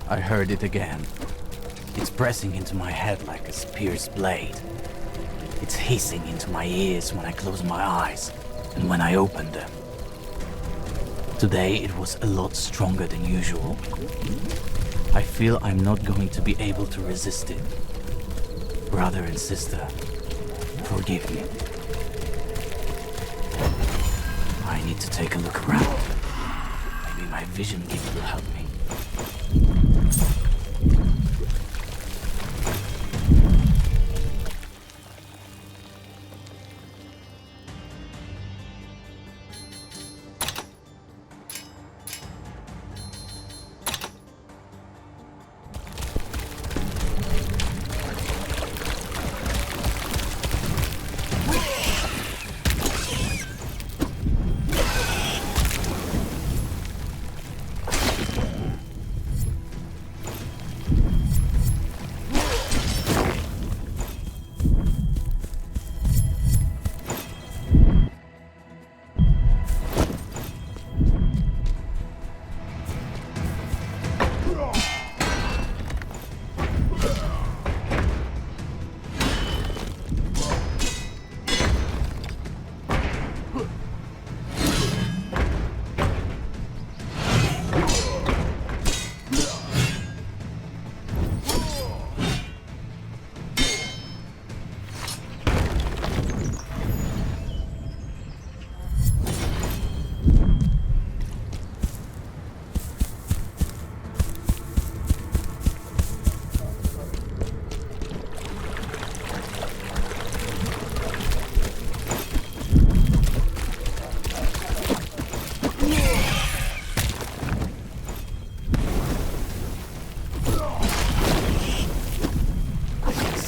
Speaker 1: I heard it again. It's pressing into my head like a spear's blade. It's hissing into my ears when I close my eyes and when I open them. Today it was a lot stronger than usual. I feel I'm not going to be able to resist it. Brother and sister, forgive me. I need to take a look around. Maybe my vision gift will help me.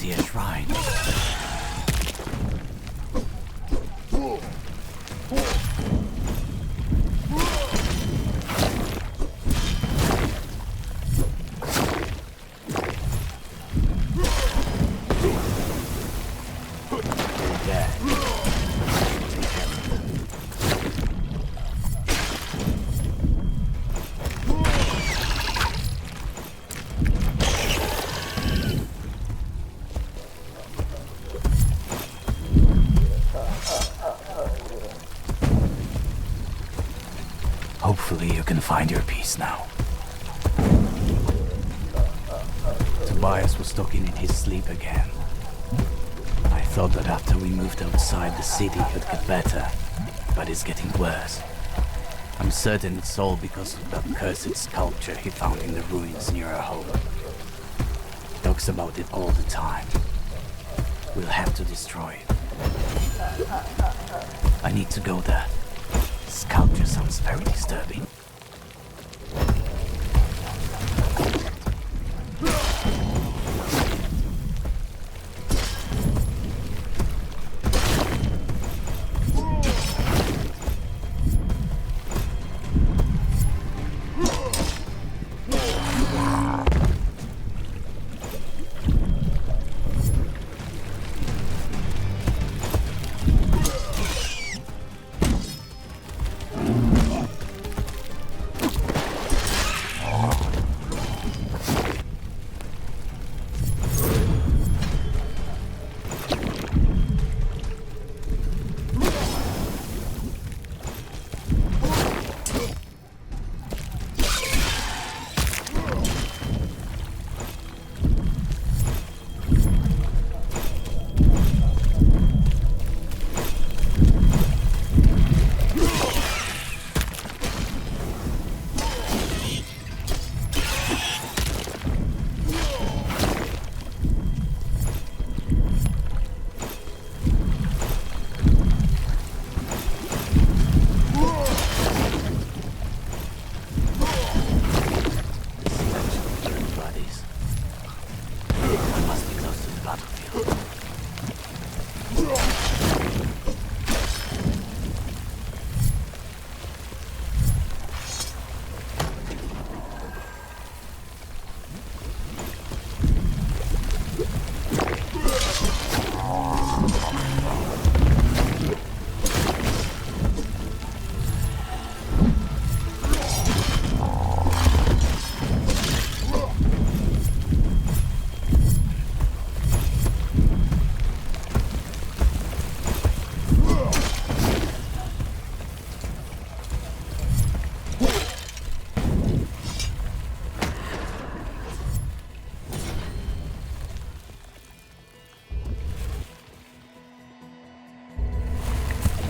Speaker 1: see a shrine. Hopefully you can find your peace now. Tobias was talking in his sleep again. I thought that after we moved outside the city he'd get better, but it's getting worse. I'm certain it's all because of that cursed sculpture he found in the ruins near our home. He talks about it all the time. We'll have to destroy it. I need to go there. Sculpture sounds very disturbing.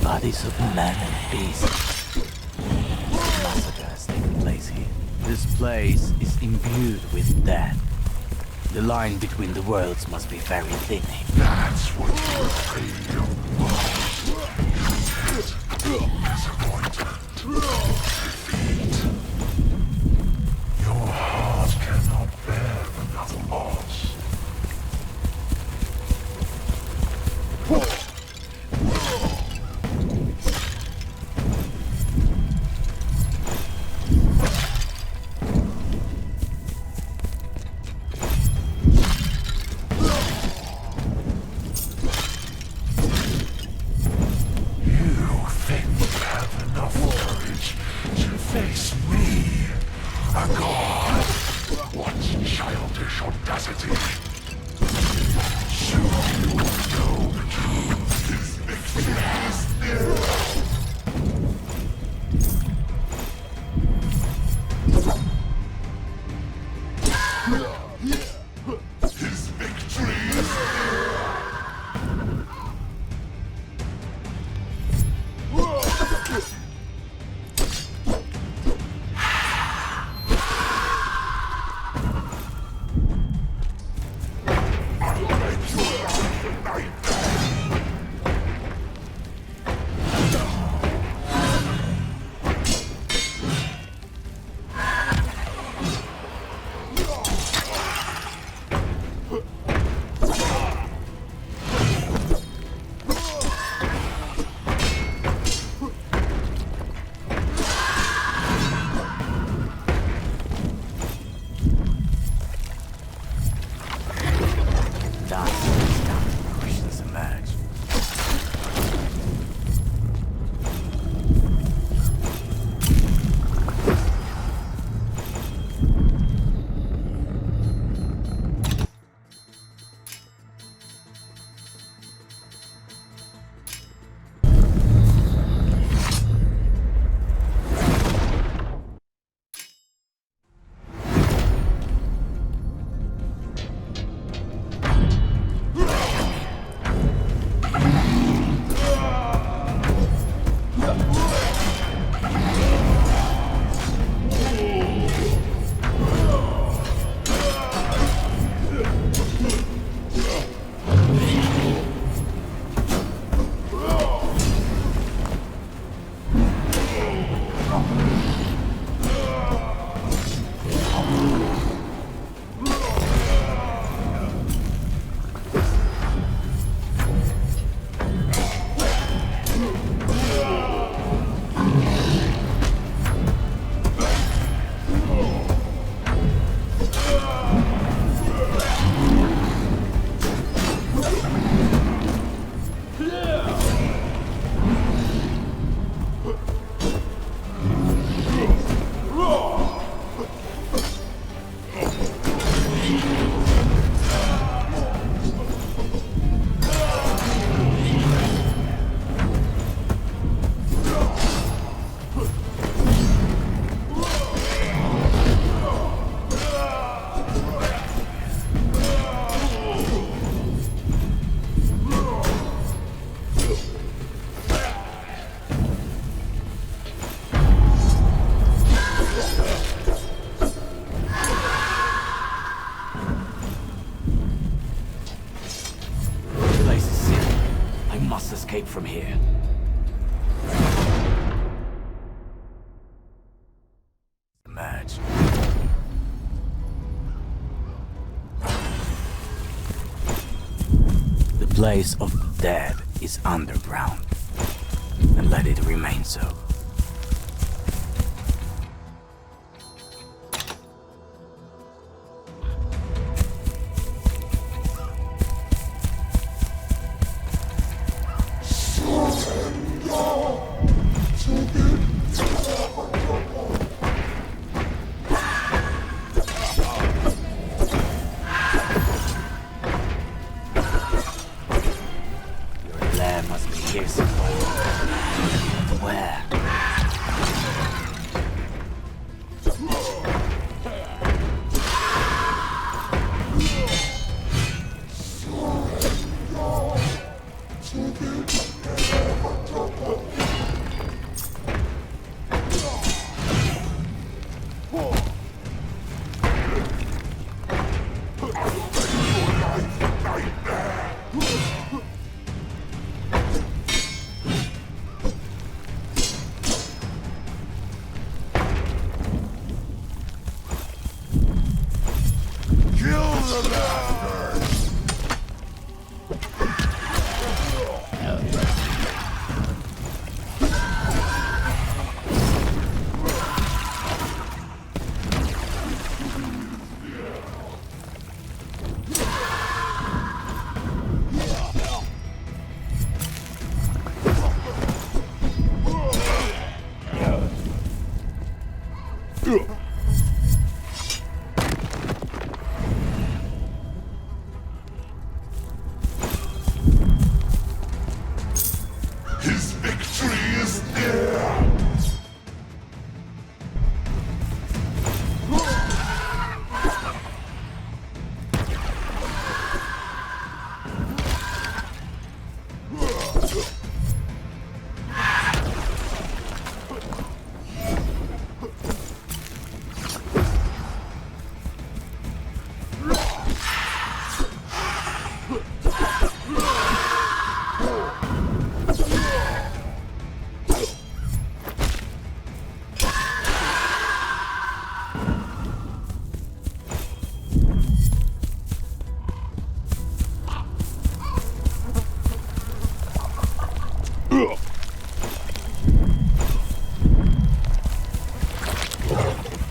Speaker 1: Bodies of men and beasts. Massacre has taken place here. This place is imbued with death. The line between the worlds must be very thin here.
Speaker 11: That's what you're afraid of. Disappointment. Defeat. Your heart cannot bear another loss. Face me, a god. What shall
Speaker 1: time these damn questions emerge. Escape from here. Emerge. The place of the dead is underground, and let it remain so.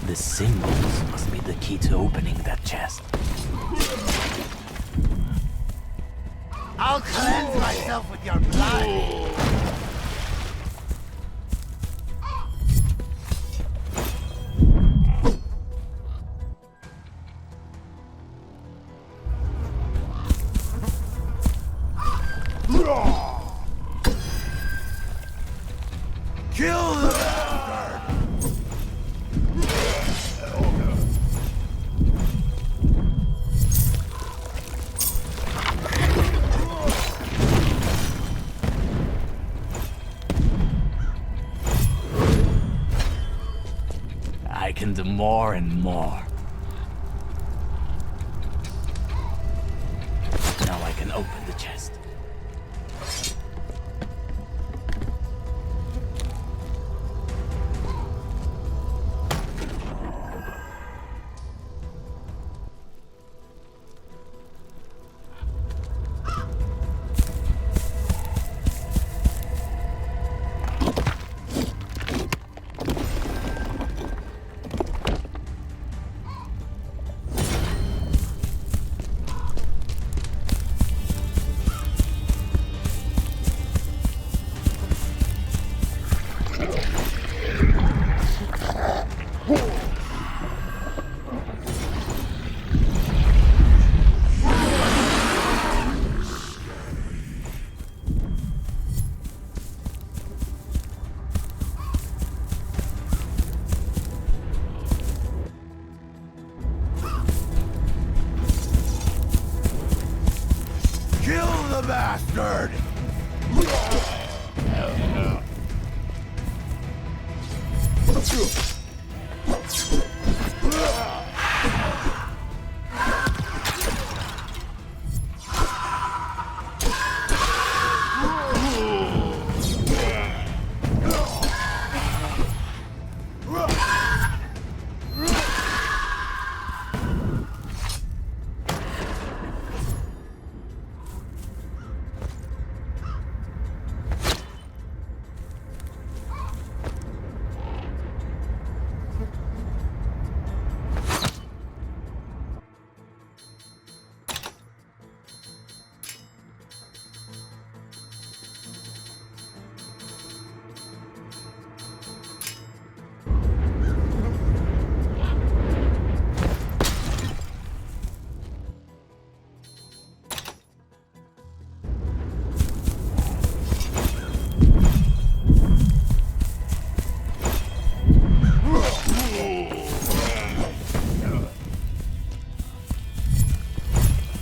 Speaker 1: The symbols must be the key to opening that chest.
Speaker 9: I'll cleanse myself with your blood.
Speaker 2: Kill the bastard!
Speaker 1: I can do more and more. Now I can open the chest.
Speaker 2: Kill the bastard!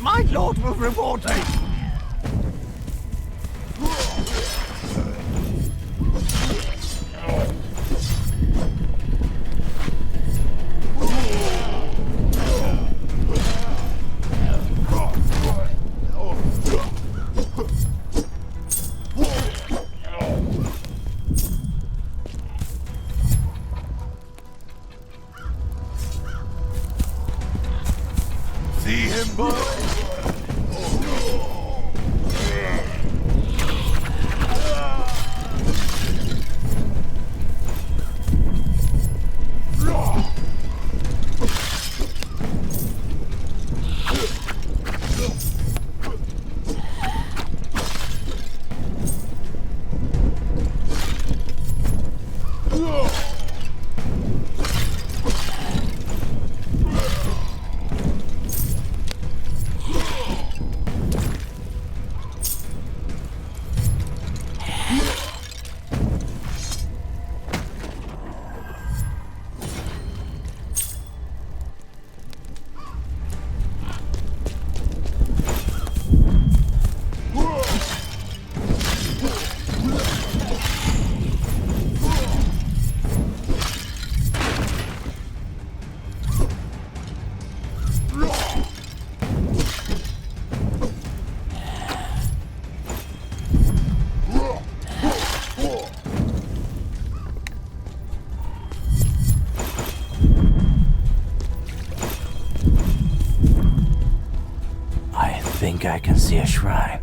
Speaker 9: My lord will reward me!
Speaker 2: See him, boy?
Speaker 1: think I can see a shrine.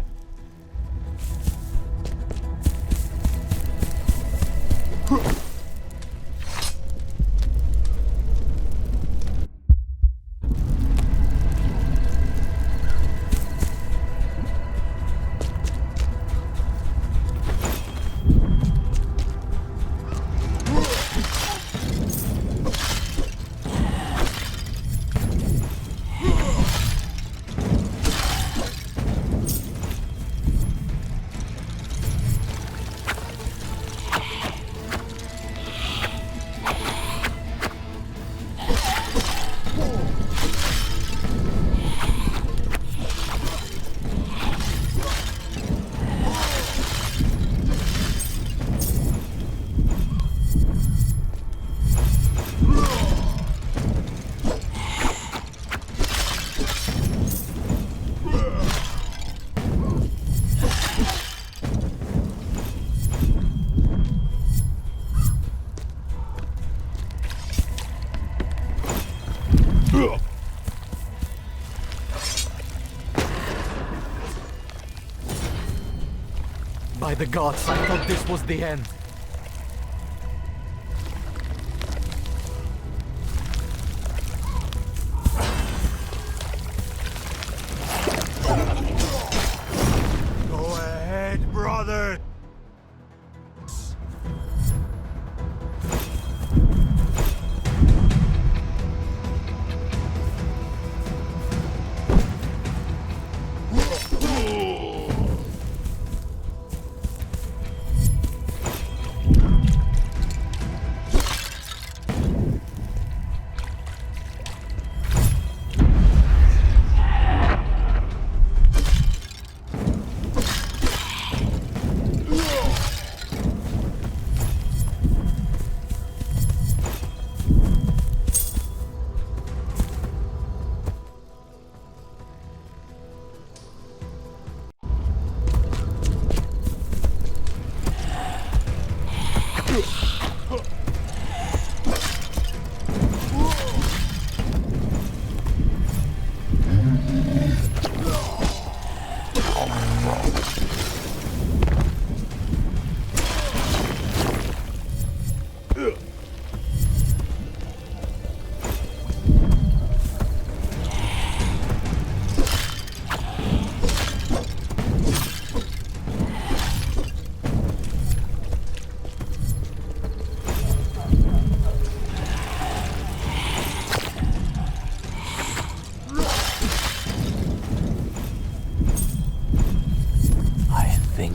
Speaker 6: By the gods, I thought this was the end.
Speaker 2: Go ahead, brother.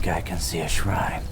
Speaker 1: I can see a shrine.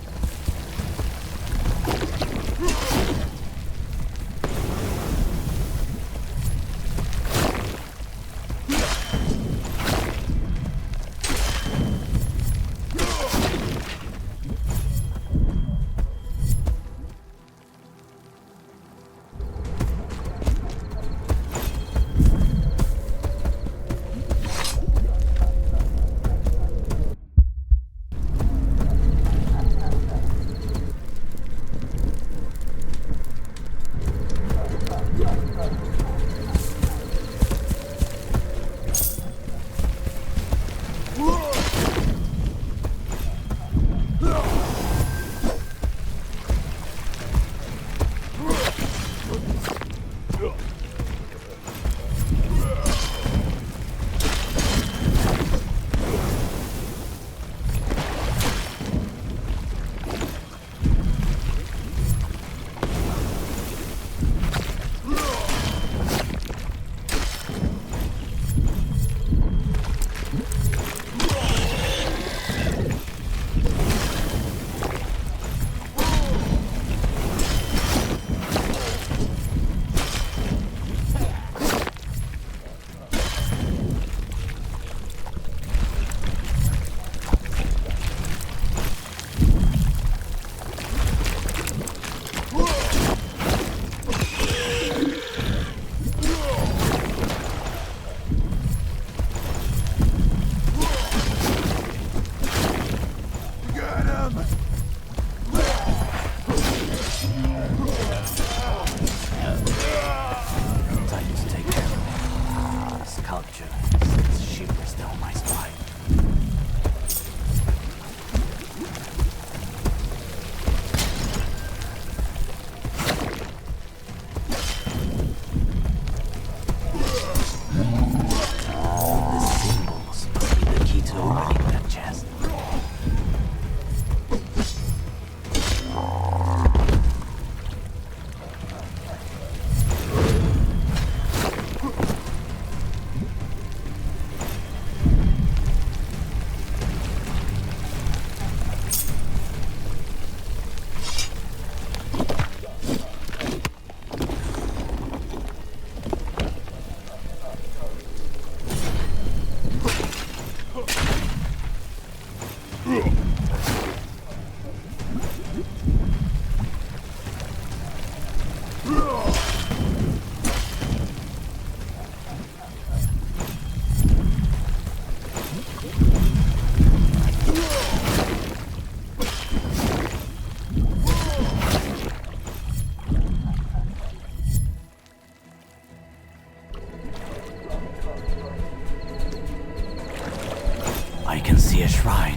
Speaker 1: I can see a shrine.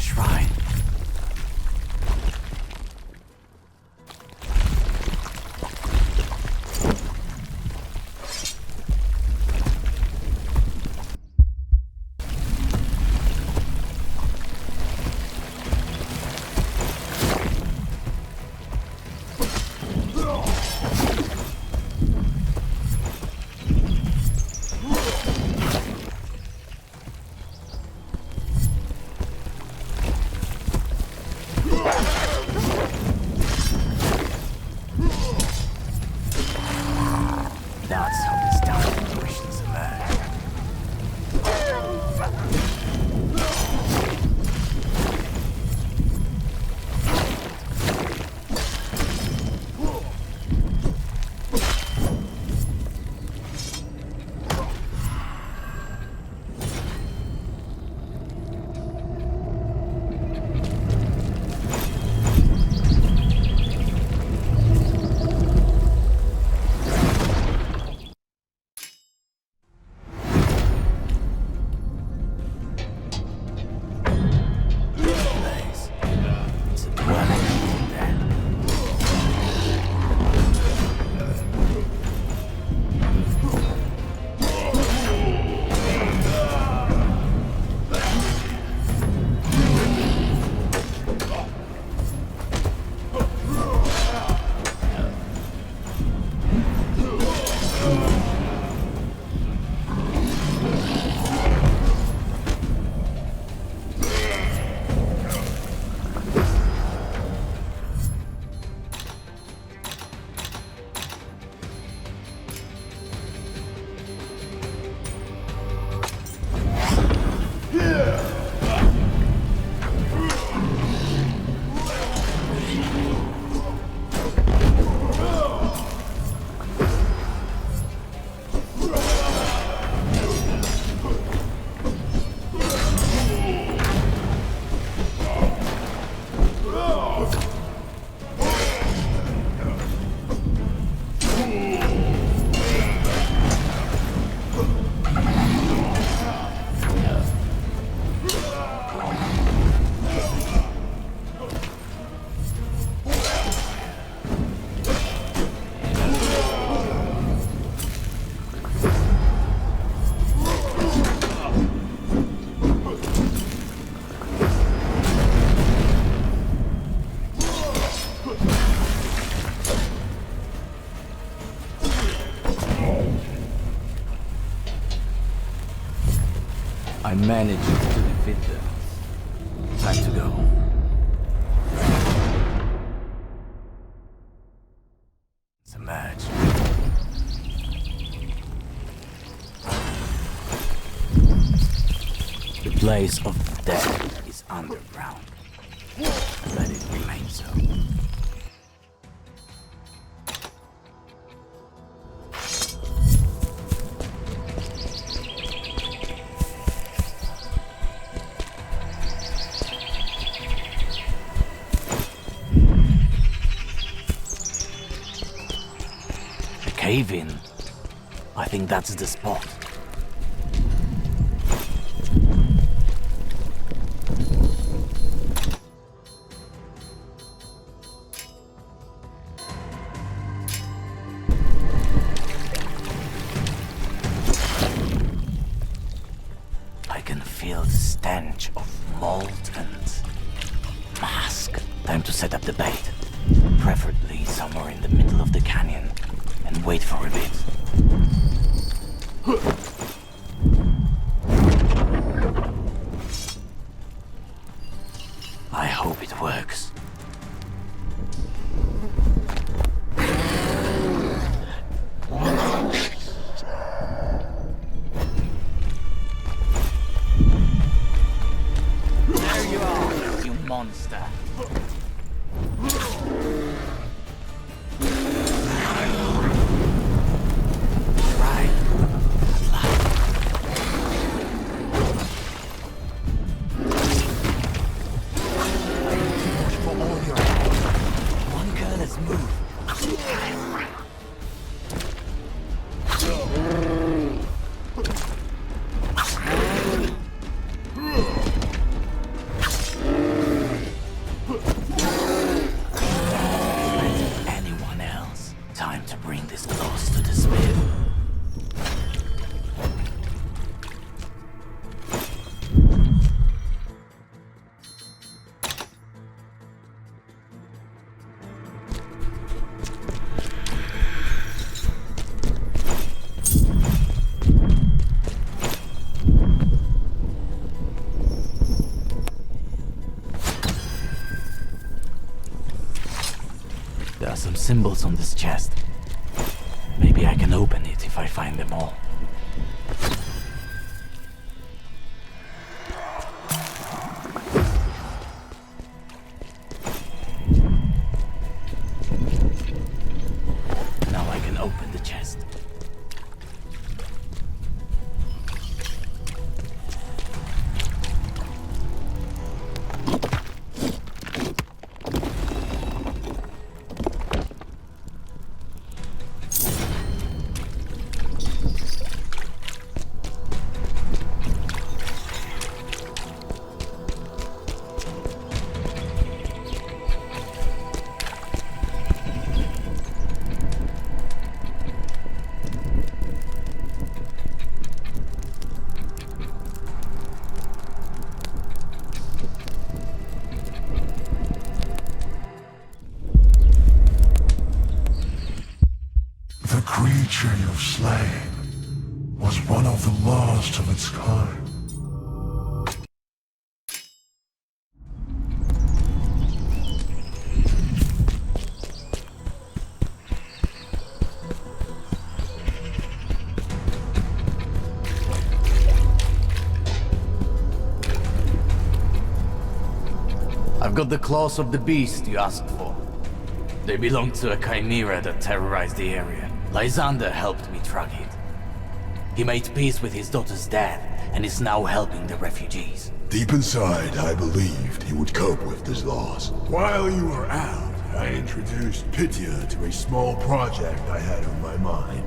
Speaker 1: shrine. That's how this town operations emerge. I managed to defeat them. Time to go. It's a match. The place of the dead is underground. Let it remain so. Cave-in. I think that's the spot. I can feel the stench of mold and musk. Time to set up the bait. Preferably somewhere in the middle of the canyon. And wait for a bit. I hope it works. There you are, you monster. symbols on this chest. Maybe I can open it if I find them all. Now I can open the chest.
Speaker 11: The creature you've slain was one of the last of its kind.
Speaker 1: I've got the claws of the beast you asked for. They belong to a chimera that terrorized the area. Lysander helped me track it. He made peace with his daughter's dad, and is now helping the refugees.
Speaker 2: Deep inside, I believed he would cope with this loss. While you were out, I introduced Pythia to a small project I had on my mind.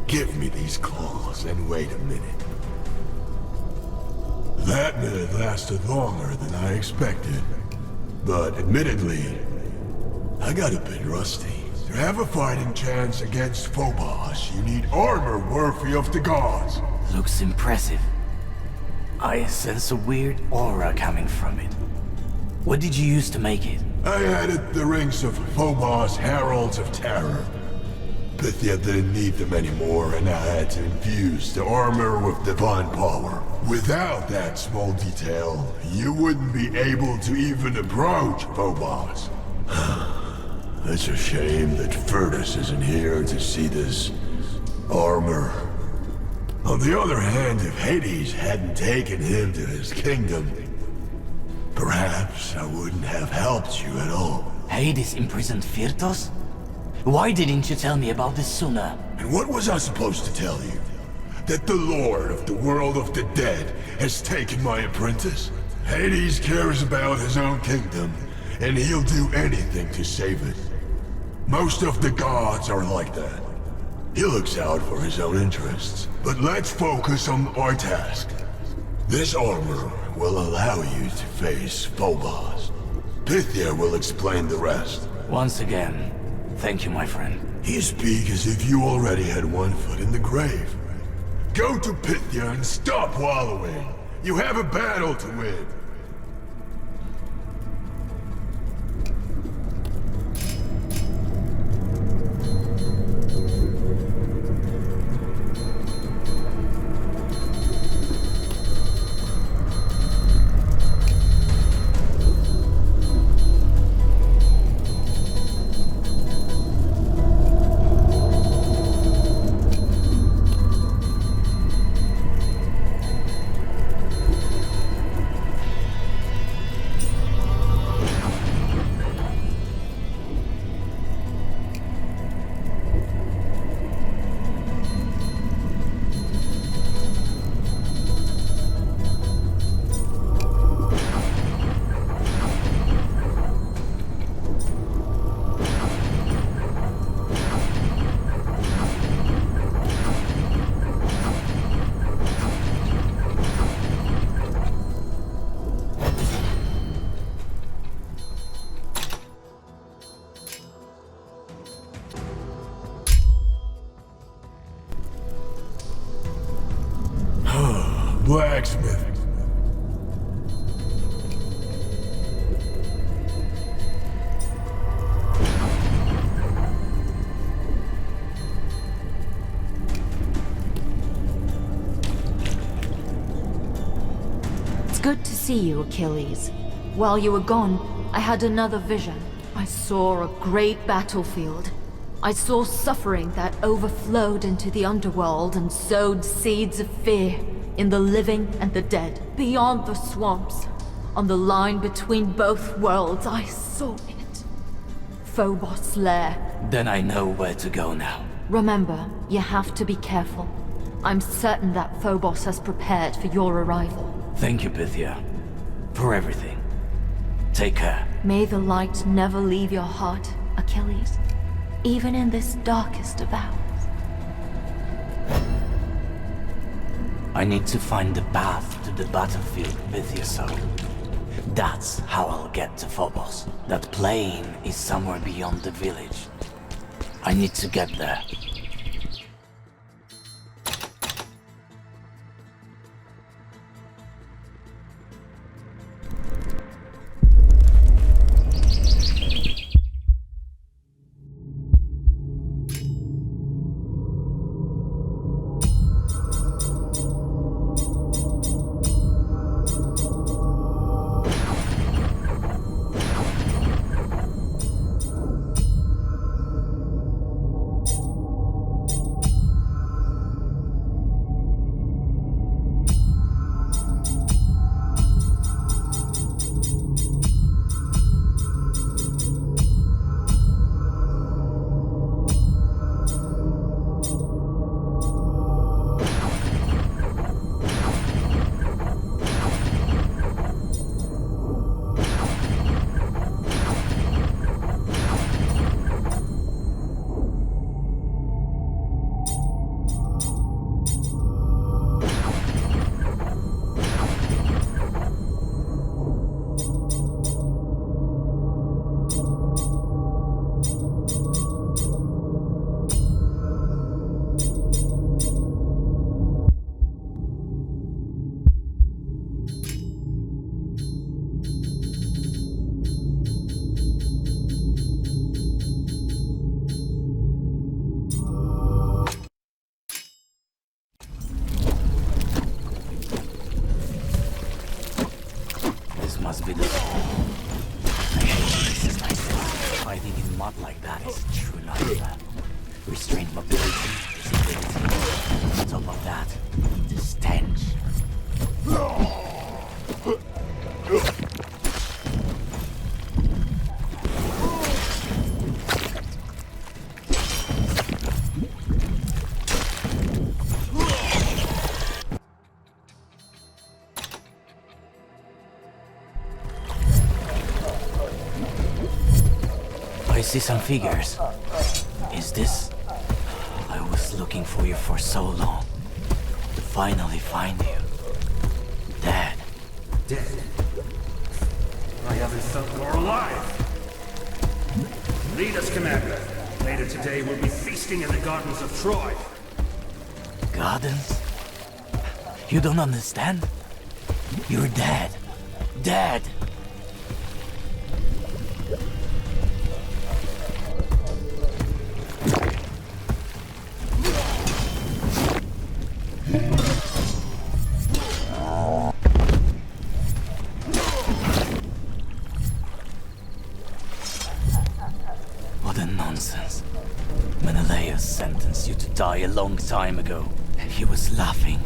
Speaker 2: Give me these claws and wait a minute. That minute lasted longer than I expected. But admittedly, I got a bit rusty. To have a fighting chance against Phobos, you need armor worthy of the gods.
Speaker 1: Looks impressive. I sense a weird aura coming from it. What did you use to make it?
Speaker 2: I added the rings of Phobos Heralds of Terror. Pythia didn't need them anymore, and I had to infuse the armor with divine power. Without that small detail, you wouldn't be able to even approach Phobos. It's a shame that Furtus isn't here to see this armor. On the other hand, if Hades hadn't taken him to his kingdom, perhaps I wouldn't have helped you at all.
Speaker 1: Hades imprisoned Fyrtos? Why didn't you tell me about this sooner?
Speaker 2: And what was I supposed to tell you? That the Lord of the world of the dead has taken my apprentice? Hades cares about his own kingdom, and he'll do anything to save it. Most of the gods are like that. He looks out for his own interests. But let's focus on our task. This armor will allow you to face Phobos. Pythia will explain the rest.
Speaker 1: Once again, thank you, my friend.
Speaker 2: You speak as if you already had one foot in the grave. Go to Pythia and stop wallowing. You have a battle to win. Blacksmith.
Speaker 3: It's good to see you, Achilles. While you were gone, I had another vision. I I saw a great battlefield. I saw suffering that overflowed into the underworld and sowed seeds of fear in the living and the dead. Beyond the swamps, on the line between both worlds, I saw it. Phobos' lair.
Speaker 1: Then I know where to go now.
Speaker 3: Remember, you have to be careful. I'm certain that Phobos has prepared for your arrival.
Speaker 1: Thank you, Pythia, for everything. Take care.
Speaker 3: May the light never leave your heart, Achilles, even in this darkest of hours.
Speaker 1: I need to find the path to the battlefield, Pythia, so that's how I'll get to Phobos. That plain is somewhere beyond the village. I need to get there. Must be the I hate places like this. Fighting in mud like that is a true nightmare. Restrained mobility, visibility. On top of that, the stench. I see some figures. Is this? I was looking for you for so long. To finally find you. Dead.
Speaker 14: Dead? I haven't felt more alive. Lead us, Commander. Later today we'll be feasting in the gardens of Troy.
Speaker 1: Gardens? You don't understand? You're dead. Dead! What a nonsense. Menelaus sentenced you to die a long time ago. He was laughing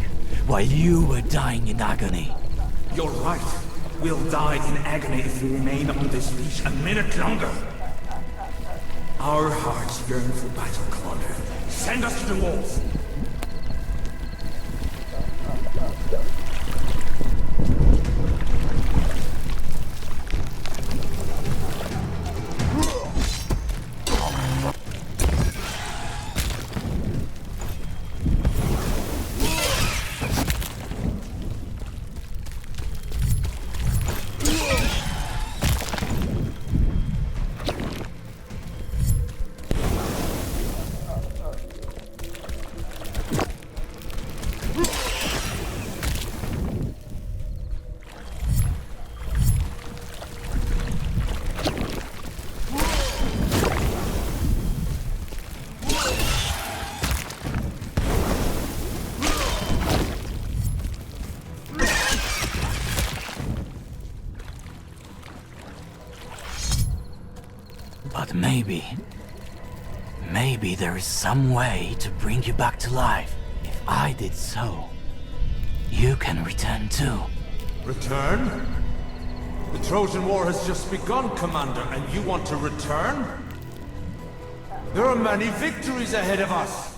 Speaker 1: while you were dying in agony.
Speaker 14: You're right. We'll die in agony if we remain on this leash a minute longer. Our hearts yearn for battle, Commander. Send us to the walls.
Speaker 1: maybe there is some way to bring you back to life. If I did so, you can return too.
Speaker 10: Return? The Trojan War has just begun, Commander, and you want to return? There are many victories ahead of us.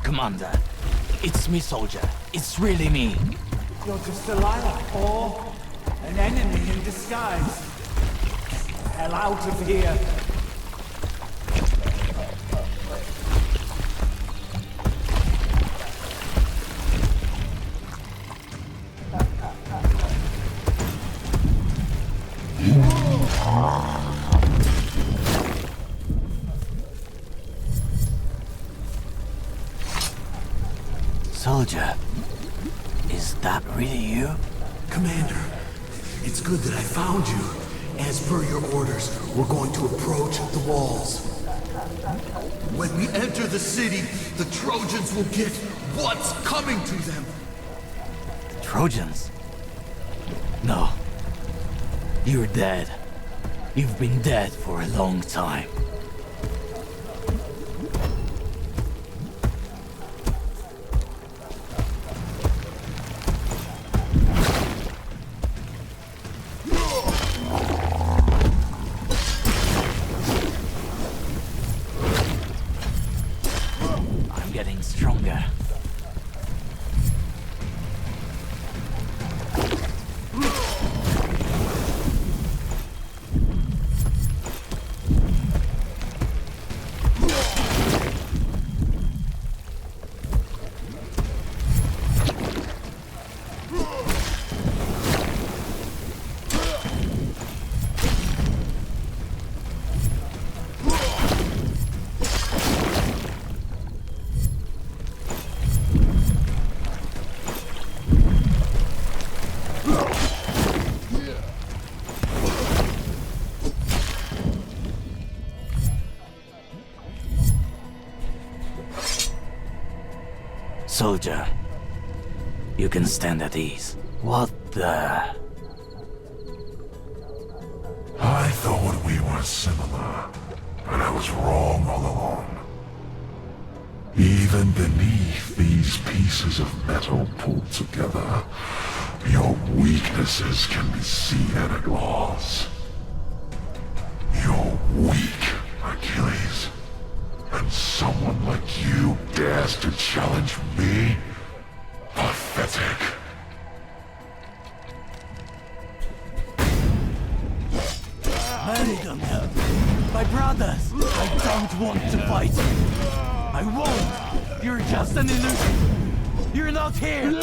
Speaker 1: Commander. It's me, soldier. It's really me.
Speaker 14: You're just a liar, or an enemy in disguise. Get the hell out of here.
Speaker 1: Soldier, is that really you?
Speaker 9: Commander, it's good that I found you. As per your orders, we're going to approach the walls. When we enter the city, the Trojans will get what's coming to them.
Speaker 1: Trojans? No. You're dead. You've been dead for a long time. Soldier, you can stand at ease. What the...
Speaker 11: I thought we were similar, but I was wrong all along. Even beneath these pieces of metal pulled together, your weaknesses can be seen at a glance. You're weak, Achilles. And someone like you dares to challenge me? Pathetic.
Speaker 1: Marry them, my brothers. I don't want to fight you. I won't. You're just an illusion. You're not here.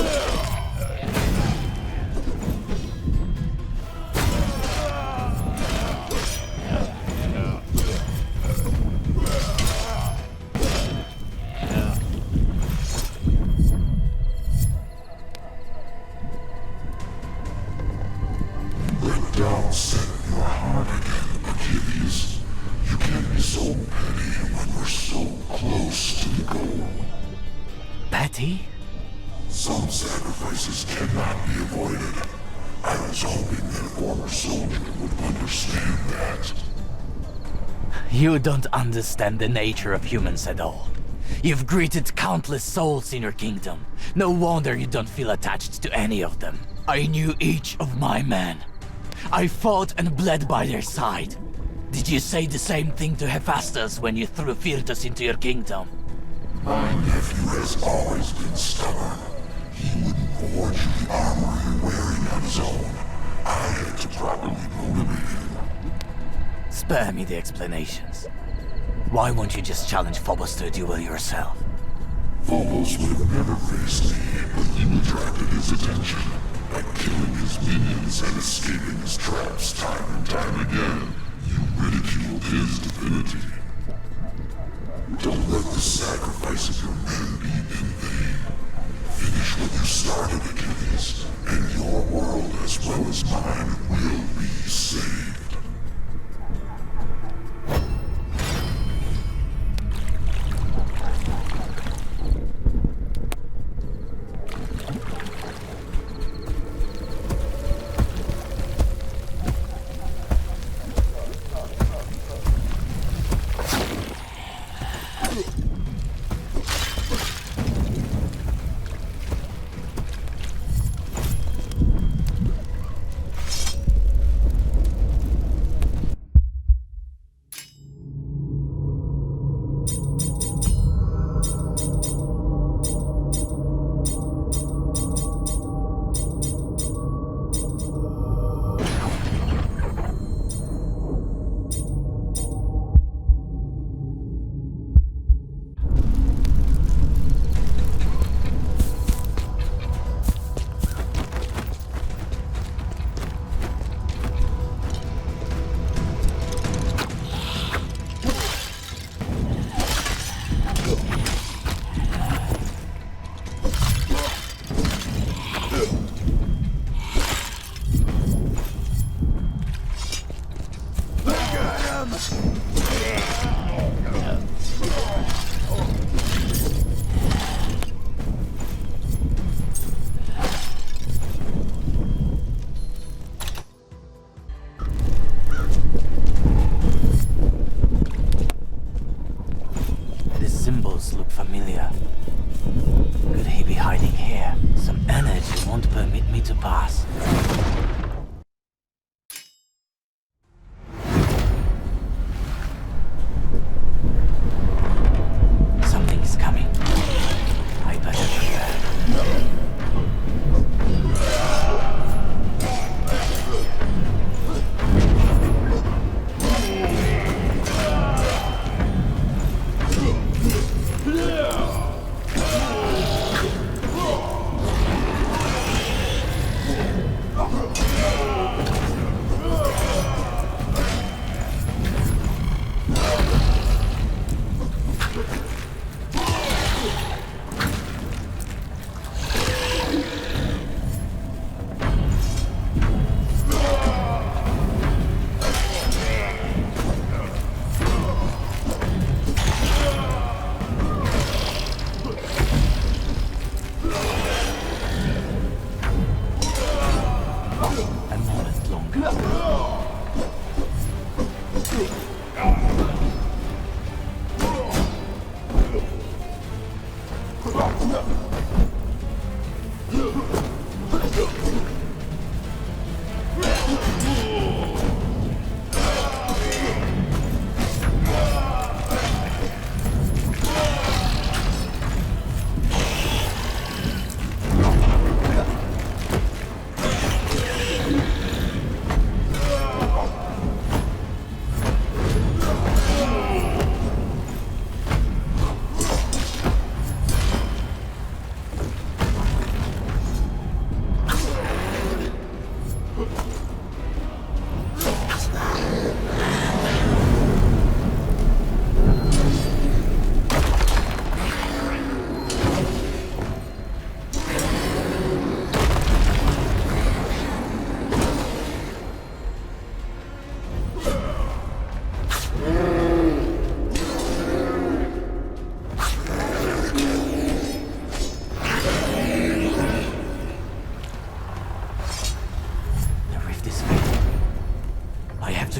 Speaker 11: Some sacrifices cannot be avoided. I was hoping that a former soldier would understand that.
Speaker 1: You don't understand the nature of humans at all. You've greeted countless souls in your kingdom. No wonder you don't feel attached to any of them. I knew each of my men. I fought and bled by their side. Did you say the same thing to Hephaestus when you threw Phyrtus into your kingdom?
Speaker 11: My nephew has always been stubborn. He wouldn't forge you the armor you're wearing on his own. I had to properly motivate him.
Speaker 1: Spare me the explanations. Why won't you just challenge Phobos to a duel yourself?
Speaker 11: Phobos would have never faced me, but you attracted his attention by killing his minions and escaping his traps time and time again. You ridiculed his divinity. Don't let the sacrifice of your men be in vain. Finish what you started, Achilles, and your world as well as mine will be saved.
Speaker 1: Look familiar. Could he be hiding here? Some energy won't permit me to pass. Something is coming. I better prepare.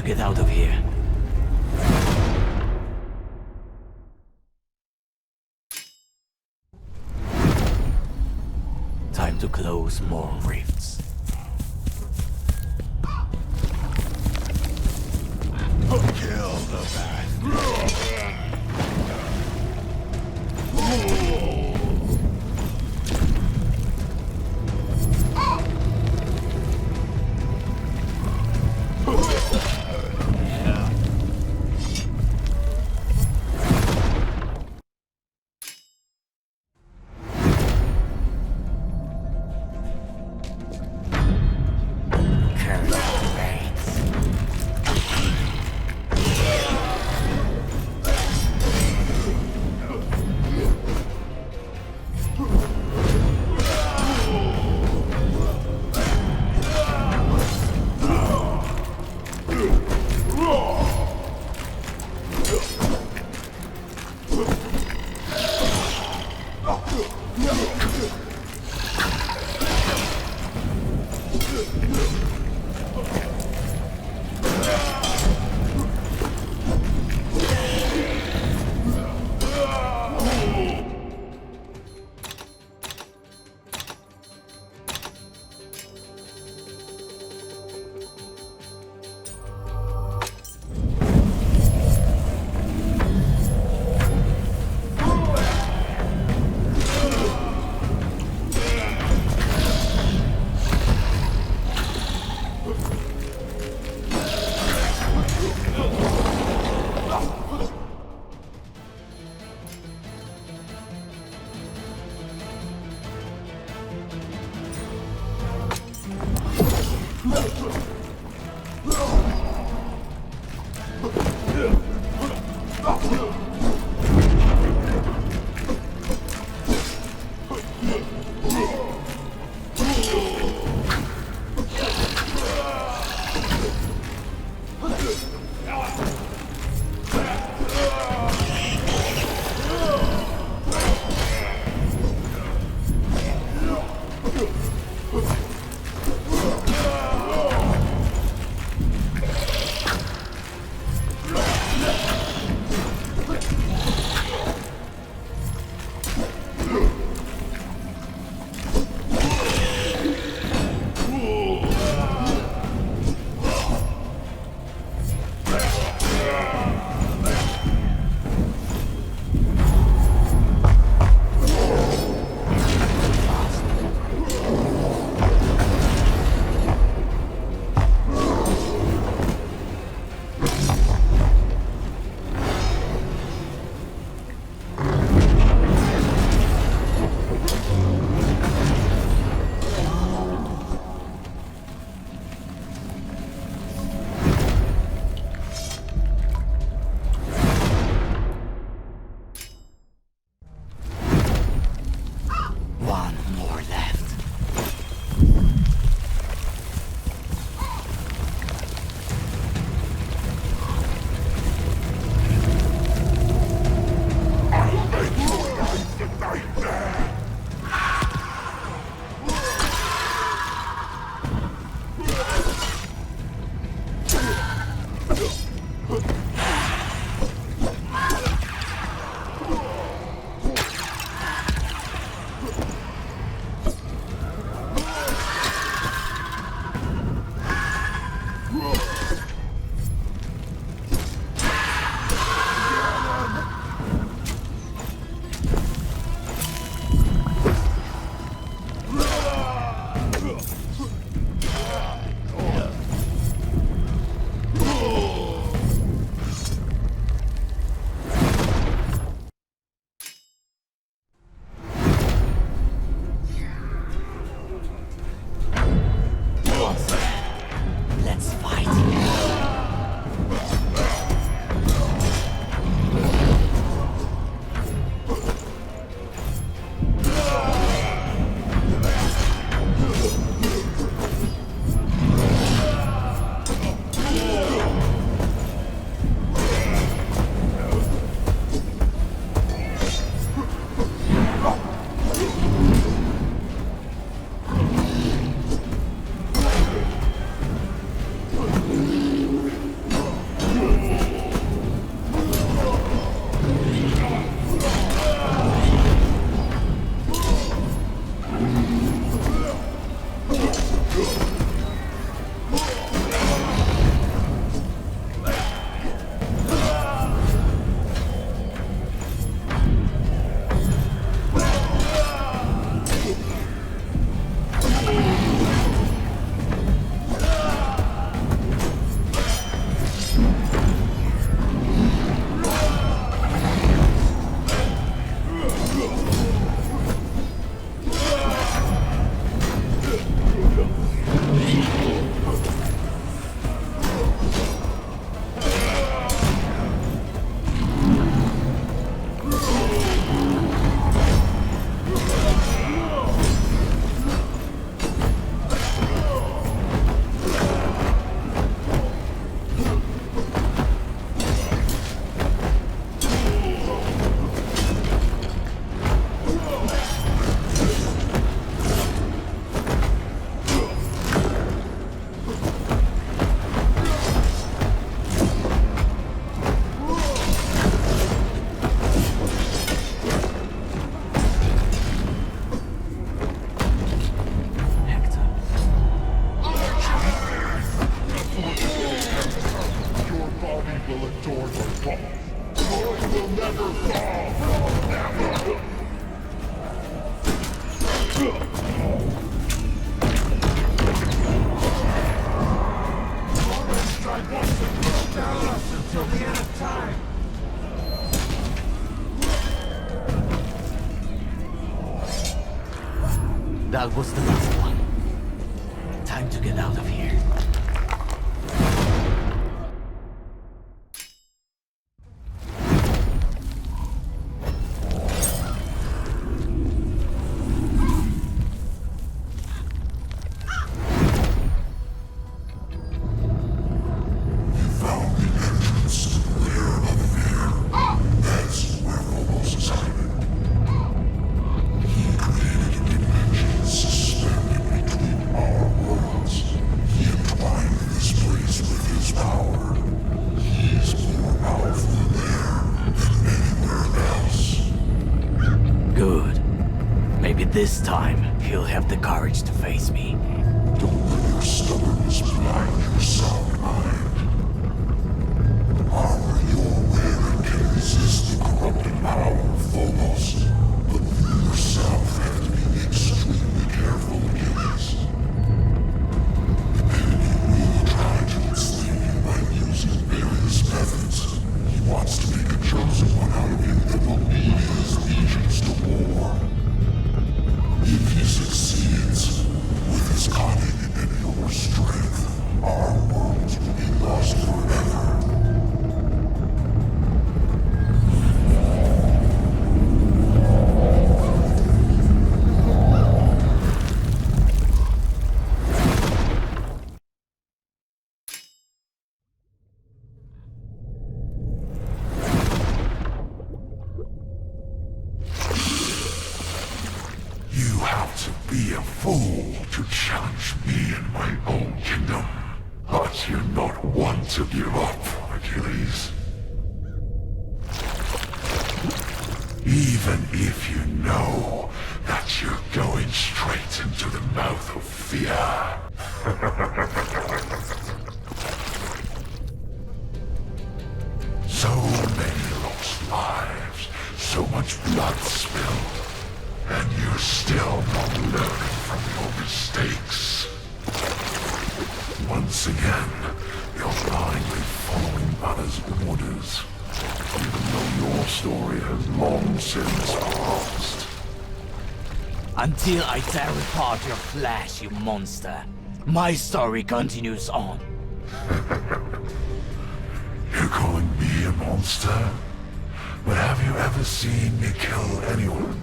Speaker 1: Get out of here. Time to close more rifts.
Speaker 11: Kill the bastard. will adorn the fall. Glory will never fall! Never! Strike wants to throw down us until the end of time!
Speaker 1: That was the last one. Time to get out of here. This time, he'll have the courage to face me.
Speaker 11: Don't let your stubbornness blind your sound mind. The power you're wearing can resist the corrupting power of Phobos, but you yourself have to be extremely careful, Achilles. The enemy will try to enslave you by using various methods. He wants to make a chosen one out of you that will lead his legions to war. If he succeeds, with his cunning and your strength, our worlds will be lost forever. Be a fool to challenge me in my own kingdom. But you're not one to give up, Achilles. Even if you know that you're going straight into the mouth of fear. So many lost lives, so much blood spilled. And you're still not learning from your mistakes. Once again, you're blindly following others' orders, even though your story has long since passed.
Speaker 1: Until I tear apart your flesh, you monster, my story continues on.
Speaker 11: You're calling me a monster? But have you ever seen me kill anyone?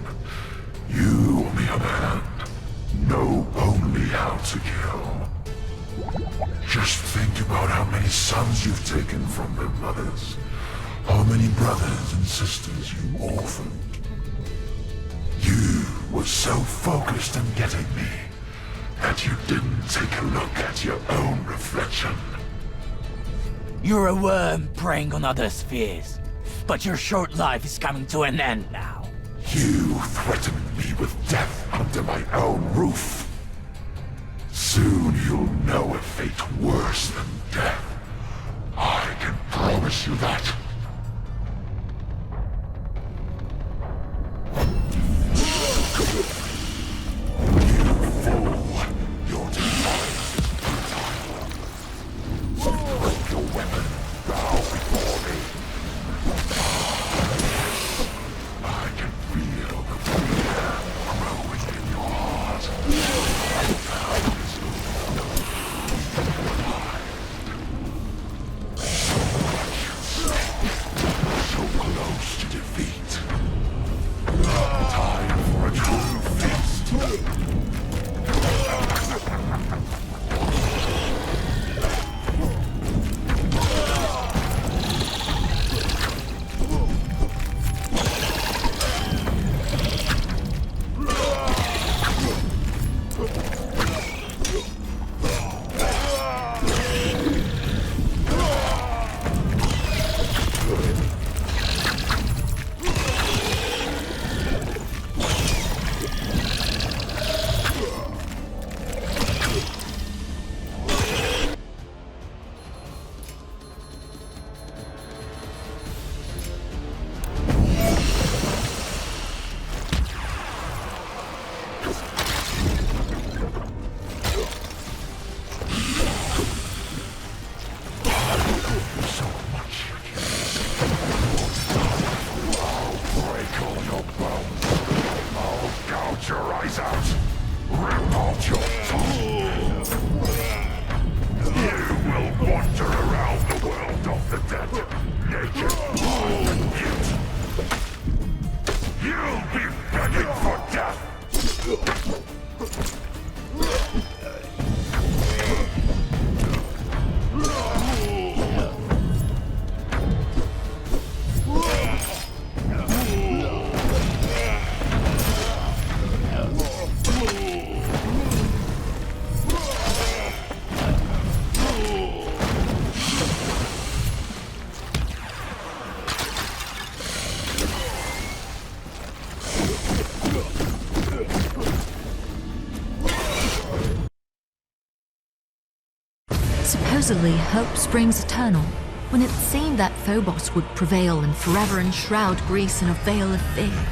Speaker 11: You, on the other hand, know only how to kill. Just think about how many sons you've taken from their mothers. How many brothers and sisters you orphaned. You were so focused on getting me that you didn't take a look at your own reflection.
Speaker 1: You're a worm preying on others' fears, but your short life is coming to an end now.
Speaker 11: You threatened me with death under my own roof. Soon you'll know a fate worse than death. I can promise you that. You fool! Your defiance is futile. Break your weapon. Bow before me. I can feel the fear growing in your heart. So much
Speaker 3: Supposedly, hope springs eternal. When it seemed that Phobos would prevail and forever enshroud Greece in a veil of fear.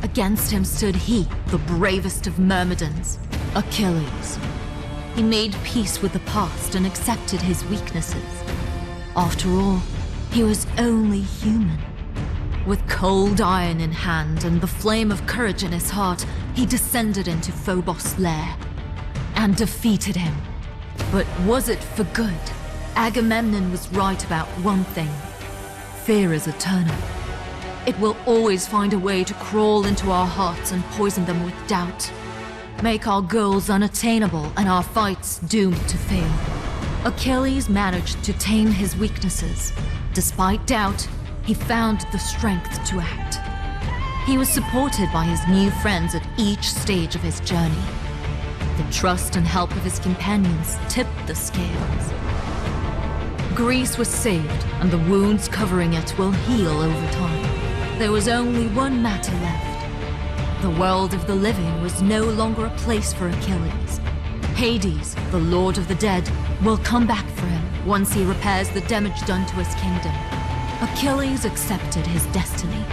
Speaker 3: Against him stood he, the bravest of Myrmidons, Achilles. He made peace with the past and accepted his weaknesses. After all, he was only human. With cold iron in hand and the flame of courage in his heart, he descended into Phobos' lair and defeated him. But was it for good? Agamemnon was right about one thing. Fear is eternal. It will always find a way to crawl into our hearts and poison them with doubt. Make our goals unattainable and our fights doomed to fail. Achilles managed to tame his weaknesses. Despite doubt, he found the strength to act. He was supported by his new friends at each stage of his journey. The trust and help of his companions tipped the scales. Greece was saved, and the wounds covering it will heal over time. There was only one matter left. The world of the living was no longer a place for Achilles. Hades, the Lord of the Dead, will come back for him once he repairs the damage done to his kingdom. Achilles accepted his destiny.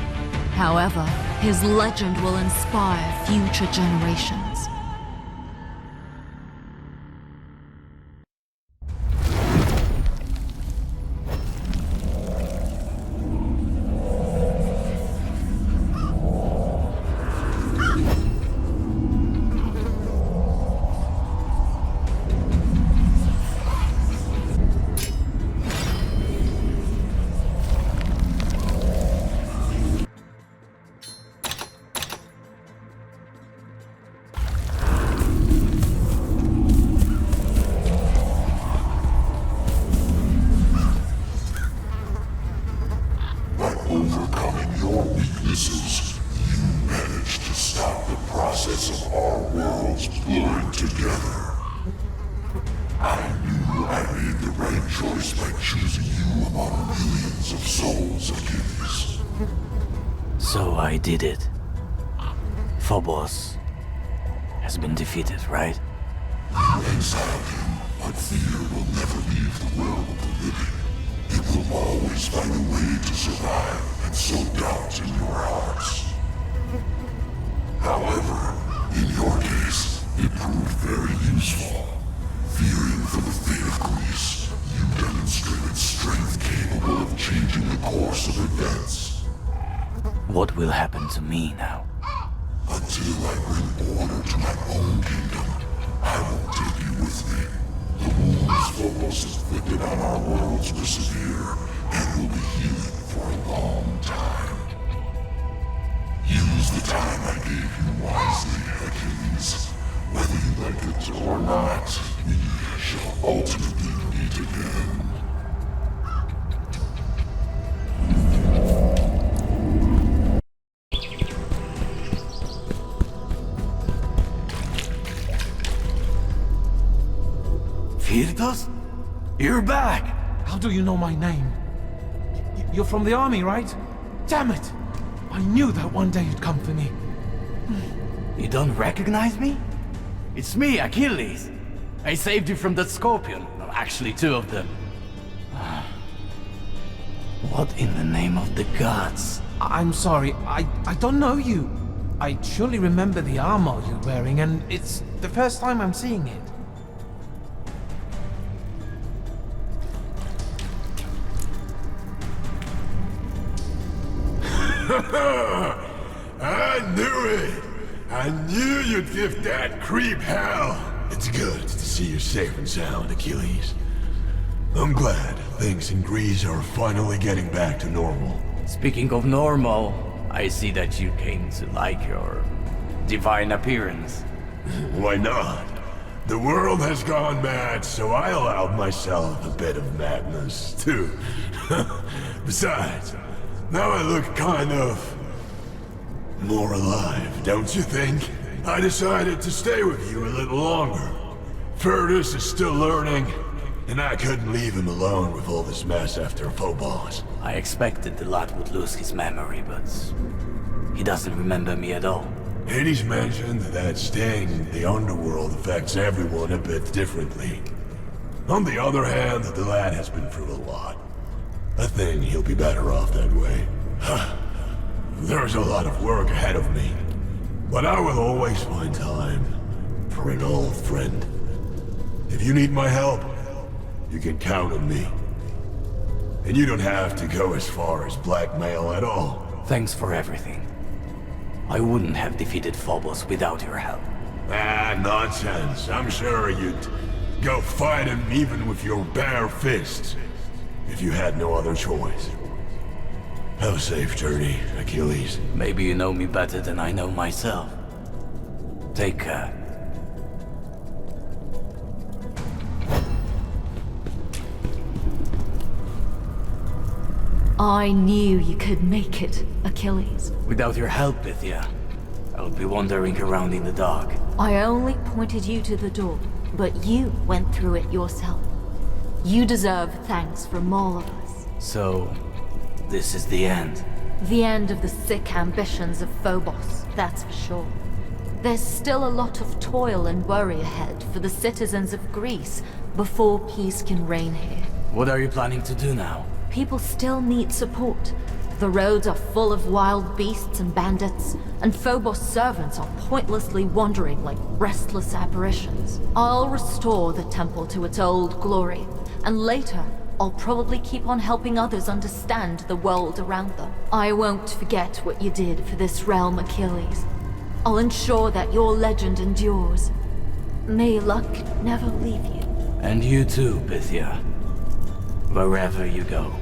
Speaker 3: However, his legend will inspire future generations.
Speaker 11: Overcoming your weaknesses, you managed to stop the process of our worlds blurring together. I knew I made the right choice by choosing you among millions of souls, Achilles.
Speaker 1: So I did it. Phobos has been defeated, right?
Speaker 11: You exiled him, but fear will never leave the world of the living. It will always find a way to survive and sow doubt in your hearts. However, in your case, it proved very useful. Fearing for the fate of Greece, you demonstrated strength capable of changing the course of events.
Speaker 1: What will happen to me now?
Speaker 11: Until I bring order to my own kingdom, I won't take you with me. The wounds Phobos inflicted on our worlds will severe and will be healing for a long time. Use the time I gave you wisely, Achilles. Whether you like it or not, we shall ultimately meet again.
Speaker 1: Firdos? You're back!
Speaker 6: How do you know my name? You're from the army, right? Damn it! I knew that one day you'd come for me.
Speaker 1: You don't recognize me? It's me, Achilles. I saved you from that scorpion. No, actually, two of them. What in the name of the gods?
Speaker 6: I'm sorry, I don't know you. I surely remember the armor you're wearing, and it's the first time I'm seeing it.
Speaker 2: I knew it! I knew you'd give that creep hell! It's good to see you safe and sound, Achilles. I'm glad things in Greece are finally getting back to normal.
Speaker 1: Speaking of normal, I see that you came to like your divine appearance.
Speaker 2: Why not? The world has gone mad, so I allowed myself a bit of madness, too. Besides, now I look kind of more alive, don't you think? I decided to stay with you a little longer. Firtus is still learning, and I couldn't leave him alone with all this mess after Phobos.
Speaker 1: I expected the lad would lose his memory, but he doesn't remember me at all.
Speaker 2: Hades mentioned that staying in the underworld affects everyone a bit differently. On the other hand, the lad has been through a lot. I think he'll be better off that way. There's a lot of work ahead of me, but I will always find time for an old friend. If you need my help, you can count on me. And you don't have to go as far as blackmail at all.
Speaker 1: Thanks for everything. I wouldn't have defeated Phobos without your help.
Speaker 2: Ah, nonsense. I'm sure you'd go fight him even with your bare fists, if you had no other choice. Have a safe journey, Achilles.
Speaker 1: Maybe you know me better than I know myself. Take care.
Speaker 3: I knew you could make it, Achilles.
Speaker 1: Without your help, Pythia, I would be wandering around in the dark.
Speaker 3: I only pointed you to the door, but you went through it yourself. You deserve thanks from all of us.
Speaker 1: So, this is the end.
Speaker 3: The end of the sick ambitions of Phobos, that's for sure. There's still a lot of toil and worry ahead for the citizens of Greece before peace can reign here.
Speaker 1: What are you planning to do now?
Speaker 3: People still need support. The roads are full of wild beasts and bandits, and Phobos' servants are pointlessly wandering like restless apparitions. I'll restore the temple to its old glory, and later, I'll probably keep on helping others understand the world around them. I won't forget what you did for this realm, Achilles. I'll ensure that your legend endures. May luck never leave you.
Speaker 1: And you too, Pythia. Wherever you go.